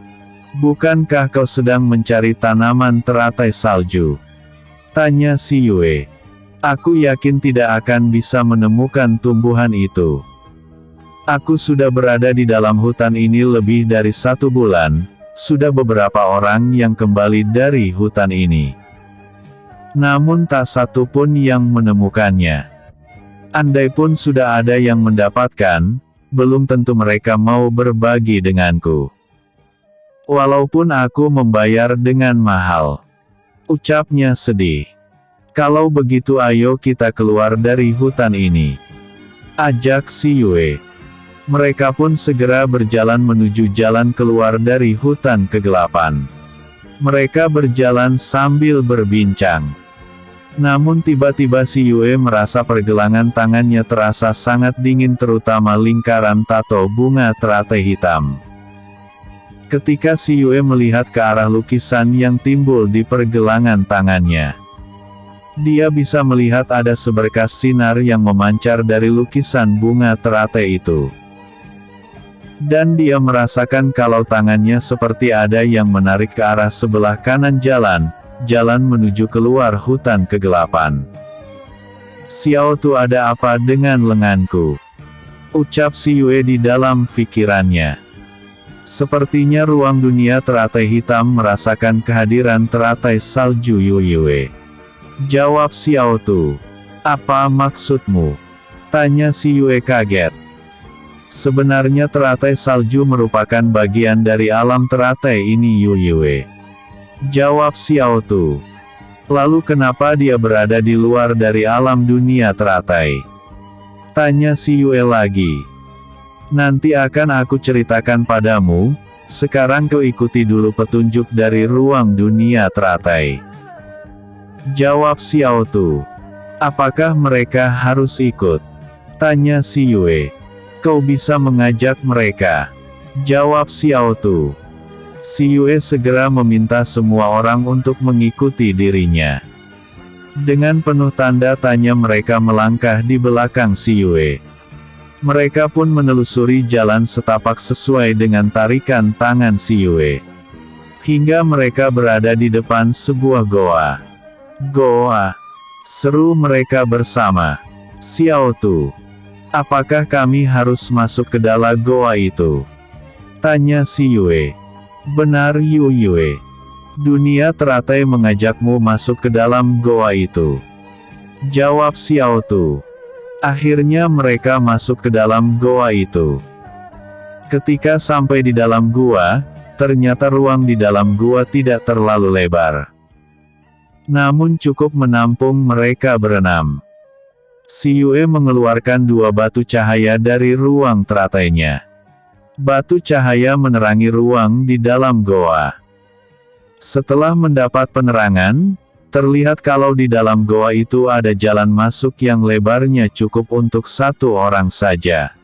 Bukankah kau sedang mencari tanaman teratai salju? Tanya Si Yue. Aku yakin tidak akan bisa menemukan tumbuhan itu. Aku sudah berada di dalam hutan ini lebih dari 1 bulan, sudah beberapa orang yang kembali dari hutan ini. Namun tak satu pun yang menemukannya. Andai pun sudah ada yang mendapatkan, belum tentu mereka mau berbagi denganku. Walaupun aku membayar dengan mahal. Ucapnya sedih. Kalau begitu ayo kita keluar dari hutan ini. Ajak Si Yue. Mereka pun segera berjalan menuju jalan keluar dari hutan kegelapan. Mereka berjalan sambil berbincang. Namun tiba-tiba Si Yue merasa pergelangan tangannya terasa sangat dingin terutama lingkaran tato bunga teratai hitam. Ketika Si Yue melihat ke arah lukisan yang timbul di pergelangan tangannya, dia bisa melihat ada seberkas sinar yang memancar dari lukisan bunga teratai itu. Dan dia merasakan kalau tangannya seperti ada yang menarik ke arah sebelah kanan jalan menuju keluar hutan kegelapan. Xiao Tu, ada apa dengan lenganku? Ucap Si Yue di dalam pikirannya. Sepertinya ruang dunia teratai hitam merasakan kehadiran teratai salju Yue. Jawab Xiao Tu. Apa maksudmu? Tanya Si Yue kaget. Sebenarnya teratai salju merupakan bagian dari alam teratai ini Yue. Jawab Xiao Tu. Lalu kenapa dia berada di luar dari alam dunia teratai? Tanya Si Yue lagi. Nanti akan aku ceritakan padamu, sekarang kau ikuti dulu petunjuk dari ruang dunia teratai. Jawab Xiao Tu. Apakah mereka harus ikut? Tanya Si Yue. Kau bisa mengajak mereka. Jawab Xiao Tu. Si Yue segera meminta semua orang untuk mengikuti dirinya. Dengan penuh tanda tanya mereka melangkah di belakang Si Yue. Mereka pun menelusuri jalan setapak sesuai dengan tarikan tangan Si Yue. Hingga mereka berada di depan sebuah goa. Goa. Seru mereka bersama. Xiao Tu. Apakah kami harus masuk ke dalam goa itu? Tanya Si Yue. Benar Yue. Dunia teratai mengajakmu masuk ke dalam goa itu. Jawab Xiao Tu. Akhirnya mereka masuk ke dalam goa itu. Ketika sampai di dalam gua, ternyata ruang di dalam gua tidak terlalu lebar. Namun cukup menampung mereka berenam. Si Yue mengeluarkan 2 batu cahaya dari ruang teratainya. Batu cahaya menerangi ruang di dalam goa. Setelah mendapat penerangan, terlihat kalau di dalam goa itu ada jalan masuk yang lebarnya cukup untuk 1 orang saja.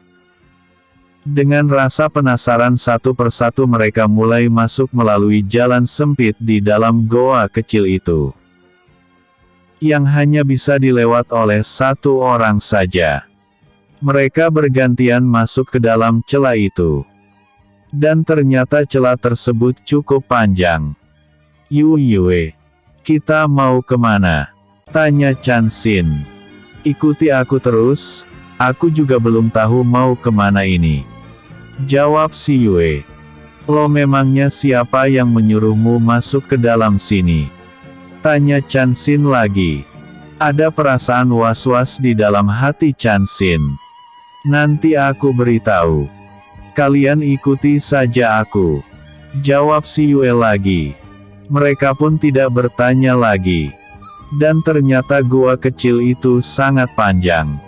Dengan rasa penasaran satu persatu mereka mulai masuk melalui jalan sempit di dalam goa kecil itu. Yang hanya bisa dilewat oleh 1 orang saja. Mereka bergantian masuk ke dalam celah itu. Dan ternyata celah tersebut cukup panjang. Yue. Kita mau kemana? Tanya Chan Xin. Ikuti aku terus, aku juga belum tahu mau kemana ini. Jawab Si Yue. Lo memangnya siapa yang menyuruhmu masuk ke dalam sini? Tanya Chan Xin lagi. Ada perasaan was-was di dalam hati Chan Xin. Nanti aku beritahu. Kalian ikuti saja aku. Jawab Si Yue lagi. Mereka pun tidak bertanya lagi. Dan ternyata gua kecil itu sangat panjang.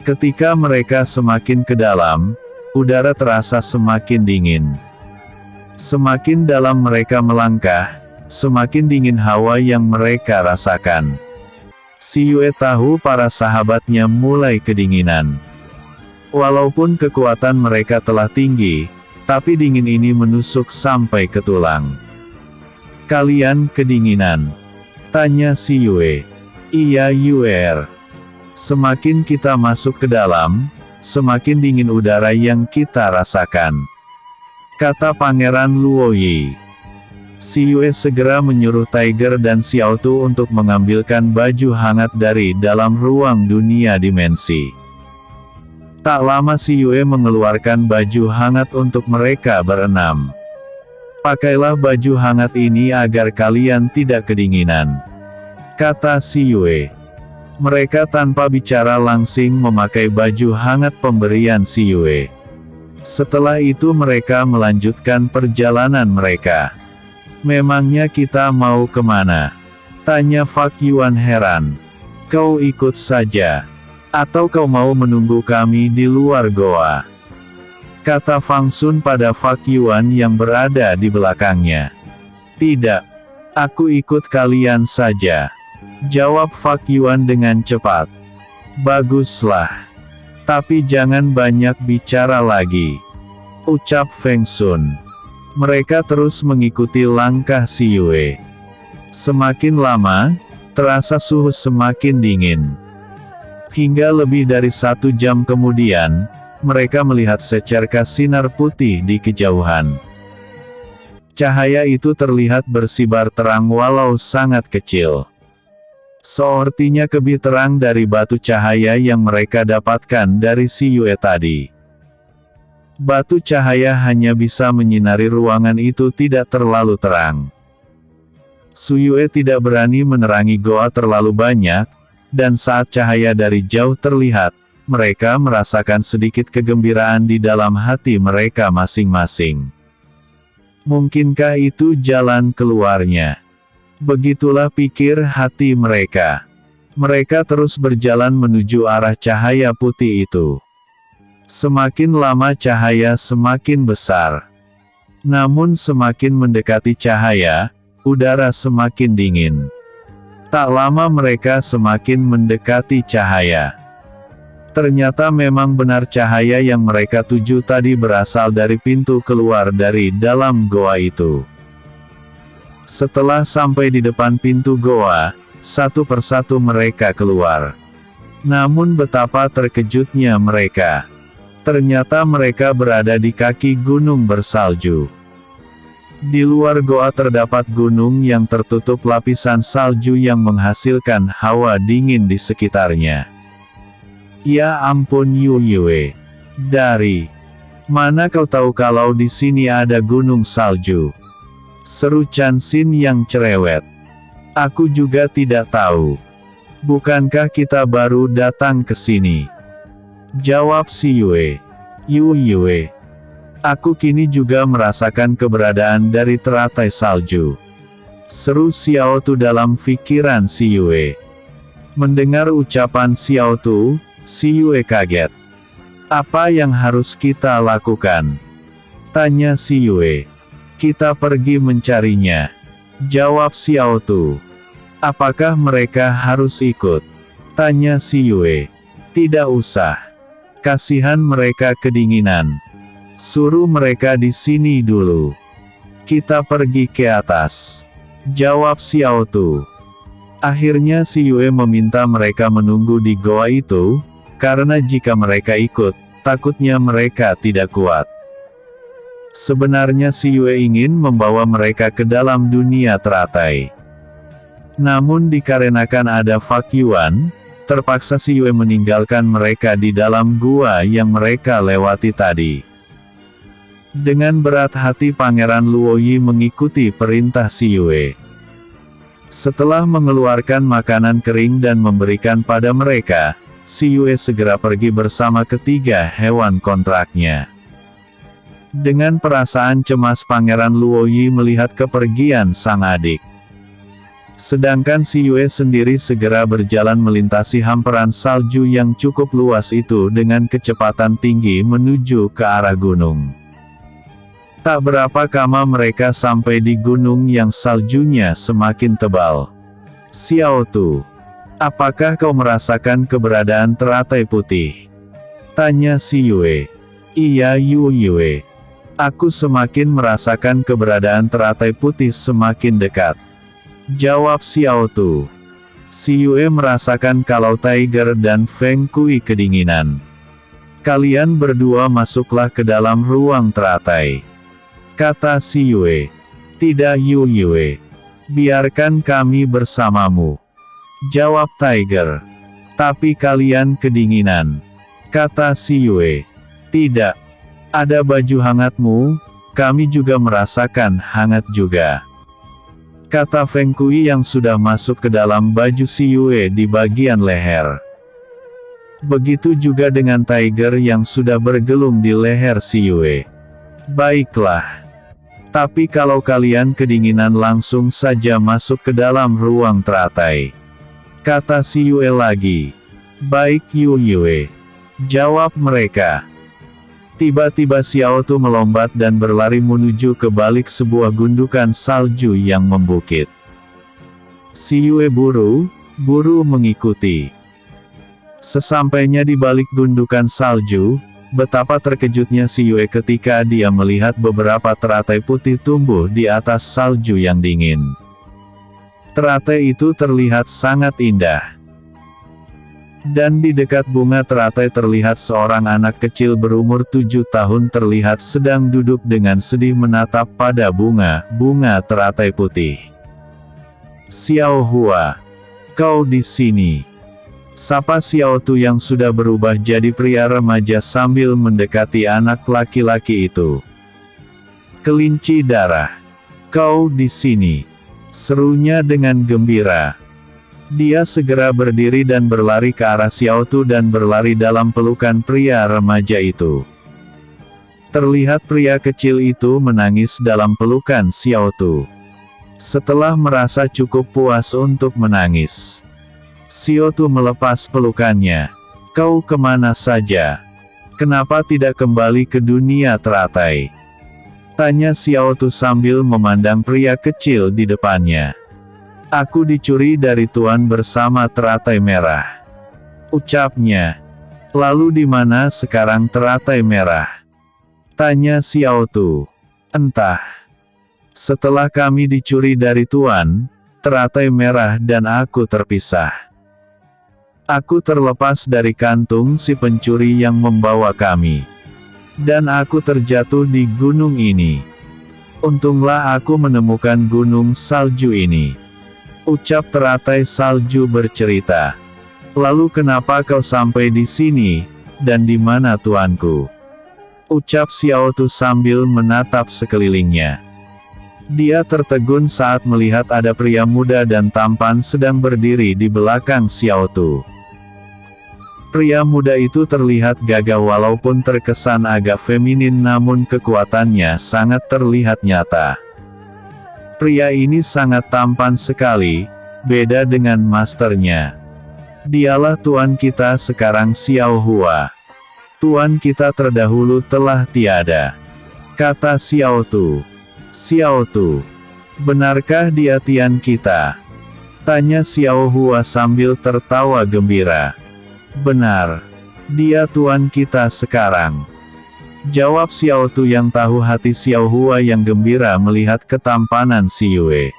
Ketika mereka semakin ke dalam, udara terasa semakin dingin. Semakin dalam mereka melangkah, semakin dingin hawa yang mereka rasakan. Si Yue tahu para sahabatnya mulai kedinginan. Walaupun kekuatan mereka telah tinggi, tapi dingin ini menusuk sampai ke tulang. "Kalian kedinginan?" tanya si Yue. "Iya Yue. Semakin kita masuk ke dalam, semakin dingin udara yang kita rasakan," kata Pangeran Luoyi. Si Yue segera menyuruh Tiger dan Xiao Tu untuk mengambilkan baju hangat dari dalam ruang dunia dimensi. Tak lama si Yue mengeluarkan baju hangat untuk mereka berenam. "Pakailah baju hangat ini agar kalian tidak kedinginan," kata si Yue. Mereka tanpa bicara langsung memakai baju hangat pemberian si Yue. Setelah itu mereka melanjutkan perjalanan mereka. "Memangnya kita mau kemana?" tanya Fak Yuan heran. "Kau ikut saja. Atau kau mau menunggu kami di luar goa?" kata Fang Sun pada Fak Yuan yang berada di belakangnya. "Tidak. Aku ikut kalian saja," jawab Fak Yuan dengan cepat. "Baguslah. Tapi jangan banyak bicara lagi," ucap Feng Sun. Mereka terus mengikuti langkah si Yue. Semakin lama, terasa suhu semakin dingin. Hingga lebih dari 1 jam kemudian, mereka melihat secercah sinar putih di kejauhan. Cahaya itu terlihat bersibar terang walau sangat kecil. Sepertinya lebih terang dari batu cahaya yang mereka dapatkan dari si Yue tadi. Batu cahaya hanya bisa menyinari ruangan itu tidak terlalu terang. Su Yue tidak berani menerangi goa terlalu banyak, dan saat cahaya dari jauh terlihat, mereka merasakan sedikit kegembiraan di dalam hati mereka masing-masing. Mungkinkah itu jalan keluarnya? Begitulah pikir hati mereka. Mereka terus berjalan menuju arah cahaya putih itu. Semakin lama cahaya semakin besar. Namun semakin mendekati cahaya, udara semakin dingin. Tak lama mereka semakin mendekati cahaya. Ternyata memang benar cahaya yang mereka tuju tadi berasal dari pintu keluar dari dalam goa itu. Setelah sampai di depan pintu goa, satu persatu mereka keluar. Namun betapa terkejutnya mereka. Ternyata mereka berada di kaki gunung bersalju. Di luar goa terdapat gunung yang tertutup lapisan salju yang menghasilkan hawa dingin di sekitarnya. Ya ampun Yue. Dari mana kau tahu kalau di sini ada gunung salju? Seru Chan Xin yang cerewet. Aku juga tidak tahu. Bukankah kita baru datang ke sini? Jawab si Yue. Yue. Aku kini juga merasakan keberadaan dari teratai salju. Seru Xiao Tu dalam pikiran si Yue. Mendengar ucapan Xiao Tu, si Yue kaget. Apa yang harus kita lakukan? Tanya si Yue. Kita pergi mencarinya. Jawab Xiao Tu. Apakah mereka harus ikut? Tanya si Yue. Tidak usah. Kasihan mereka kedinginan. Suruh mereka di sini dulu. Kita pergi ke atas. Jawab Xiao Tu. Akhirnya si Yue meminta mereka menunggu di goa itu, karena jika mereka ikut, takutnya mereka tidak kuat. Sebenarnya si Yue ingin membawa mereka ke dalam dunia teratai. Namun dikarenakan ada Fak Yuan, terpaksa si Yue meninggalkan mereka di dalam gua yang mereka lewati tadi. Dengan berat hati Pangeran Luoyi mengikuti perintah si Yue. Setelah mengeluarkan makanan kering dan memberikan pada mereka, si Yue segera pergi bersama ketiga hewan kontraknya. Dengan perasaan cemas Pangeran Luoyi melihat kepergian sang adik. Sedangkan si Yue sendiri segera berjalan melintasi hamparan salju yang cukup luas itu dengan kecepatan tinggi menuju ke arah gunung. Tak berapa lama mereka sampai di gunung yang saljunya semakin tebal. "Xiao Tu, apakah kau merasakan keberadaan teratai putih?" tanya si Yue. "Iya Yue. Aku semakin merasakan keberadaan teratai putih semakin dekat," jawab Xiao Tu. Si Yue merasakan kalau Tiger dan Feng Kui kedinginan. "Kalian berdua masuklah ke dalam ruang teratai," kata si Yue. "Tidak Yue. Biarkan kami bersamamu," jawab Tiger. "Tapi kalian kedinginan," kata si Yue. "Tidak. Ada baju hangatmu, kami juga merasakan hangat juga," kata Feng Kui yang sudah masuk ke dalam baju si Yue di bagian leher. Begitu juga dengan Tiger yang sudah bergelung di leher si Yue. "Baiklah. Tapi kalau kalian kedinginan langsung saja masuk ke dalam ruang teratai," kata si Yue lagi. "Baik Yue," jawab mereka. Tiba-tiba Xiao Tu melompat dan berlari menuju ke balik sebuah gundukan salju yang membukit. Si Yue buru mengikuti. Sesampainya di balik gundukan salju, betapa terkejutnya si Yue ketika dia melihat beberapa teratai putih tumbuh di atas salju yang dingin. Teratai itu terlihat sangat indah. Dan di dekat bunga teratai terlihat seorang anak kecil berumur 7 tahun terlihat sedang duduk dengan sedih menatap pada bunga teratai putih. "Xiao Hua, kau di sini?" sapa Xiao Tu yang sudah berubah jadi pria remaja sambil mendekati anak laki-laki itu. "Kelinci darah, kau di sini?" serunya dengan gembira. Dia segera berdiri dan berlari ke arah Xiao Tu dan berlari dalam pelukan pria remaja itu. Terlihat pria kecil itu menangis dalam pelukan Xiao Tu. Setelah merasa cukup puas untuk menangis, Xiao Tu melepas pelukannya. "Kau kemana saja? Kenapa tidak kembali ke dunia teratai?" tanya Xiao Tu sambil memandang pria kecil di depannya. "Aku dicuri dari Tuan bersama teratai merah," ucapnya. "Lalu di mana sekarang teratai merah?" tanya Xiao Tu. "Entah. Setelah kami dicuri dari Tuan, teratai merah dan aku terpisah. Aku terlepas dari kantung si pencuri yang membawa kami. Dan aku terjatuh di gunung ini. Untunglah aku menemukan gunung salju ini," ucap teratai salju bercerita. "Lalu kenapa kau sampai di sini, dan di mana tuanku?" ucap Xiao Tu sambil menatap sekelilingnya. Dia tertegun saat melihat ada pria muda dan tampan sedang berdiri di belakang Xiao Tu. Pria muda itu terlihat gagah walaupun terkesan agak feminin namun kekuatannya sangat terlihat nyata. Pria ini sangat tampan sekali, beda dengan masternya. "Dialah tuan kita sekarang Xiao Hua. Tuan kita terdahulu telah tiada," kata Xiao Tu. "Xiao Tu, benarkah dia tian kita?" tanya Xiao Hua sambil tertawa gembira. "Benar. Dia tuan kita sekarang," jawab Xiao Tu yang tahu hati Xiao Hua yang gembira melihat ketampanan si Yue.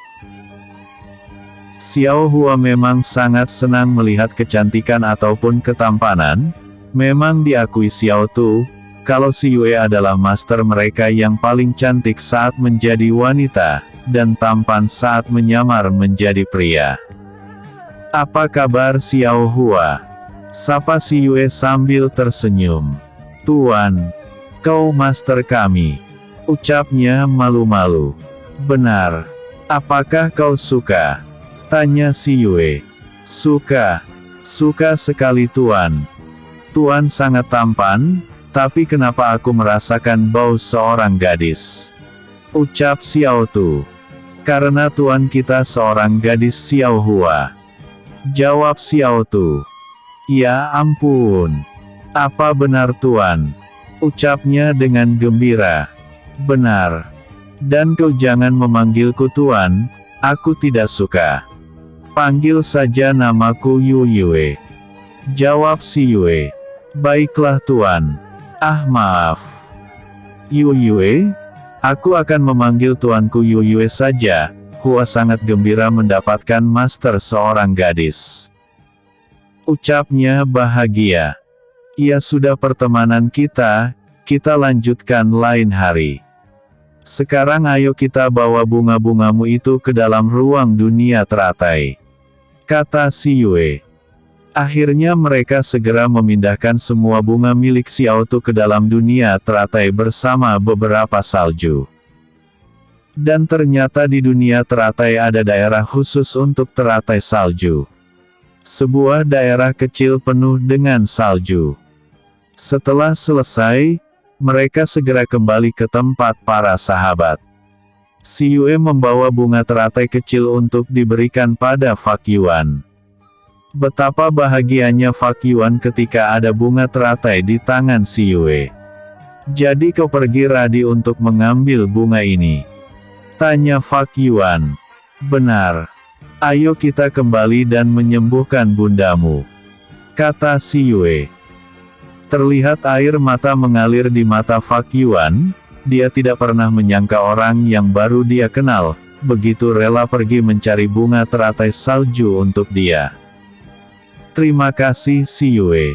Xiao Hua memang sangat senang melihat kecantikan ataupun ketampanan. Memang diakui Xiao Tu, kalau si Yue adalah master mereka yang paling cantik saat menjadi wanita, dan tampan saat menyamar menjadi pria. "Apa kabar Xiao Hua?" sapa si Yue sambil tersenyum. "Tuan, kau master kami," ucapnya malu-malu. "Benar. Apakah kau suka?" tanya si Yue. "Suka. Suka sekali Tuan. Tuan sangat tampan, tapi kenapa aku merasakan bau seorang gadis?" ucap Xiao Tu. Karena tuan kita seorang gadis Xiao Hua. Jawab Xiao Tu. Ya ampun. Apa benar tuan? Ucapnya dengan gembira. Benar. Dan kau jangan memanggilku tuan, aku tidak suka. Panggil saja namaku Yu Yue. Jawab si Yue. Baiklah tuan. Ah maaf. Yu Yue? Aku akan memanggil tuanku Yu Yue saja. Hua sangat gembira mendapatkan master seorang gadis. Ucapnya bahagia. Ya sudah pertemanan kita lanjutkan lain hari. Sekarang ayo kita bawa bunga-bungamu itu ke dalam ruang dunia teratai. Kata si Yue. Akhirnya mereka segera memindahkan semua bunga milik Xiao Tu ke dalam dunia teratai bersama beberapa salju. Dan ternyata di dunia teratai ada daerah khusus untuk teratai salju. Sebuah daerah kecil penuh dengan salju. Setelah selesai, mereka segera kembali ke tempat para sahabat. Si Yue membawa bunga teratai kecil untuk diberikan pada Fak Yuan. Betapa bahagianya Fak Yuan ketika ada bunga teratai di tangan si Yue. Jadi kau pergi Radi untuk mengambil bunga ini? Tanya Fak Yuan. Benar. Ayo kita kembali dan menyembuhkan bundamu. Kata si Yue. Terlihat air mata mengalir di mata Fak Yuan. Dia tidak pernah menyangka orang yang baru dia kenal, begitu rela pergi mencari bunga teratai salju untuk dia. Terima kasih si Yue.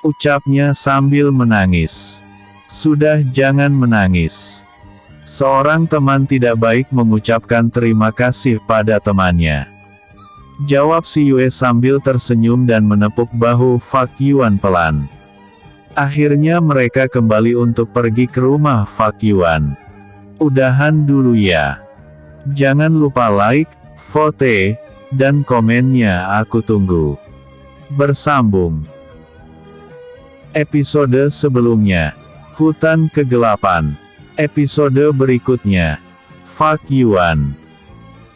Ucapnya sambil menangis. Sudah jangan menangis. Seorang teman tidak baik mengucapkan terima kasih pada temannya. Jawab si Yue sambil tersenyum dan menepuk bahu Fak Yuan pelan. Akhirnya mereka kembali untuk pergi ke rumah Fak Yuan. Udahan dulu ya. Jangan lupa like, vote, dan komennya aku tunggu. Bersambung. Episode sebelumnya. Hutan Kegelapan. Episode berikutnya. Fak Yuan.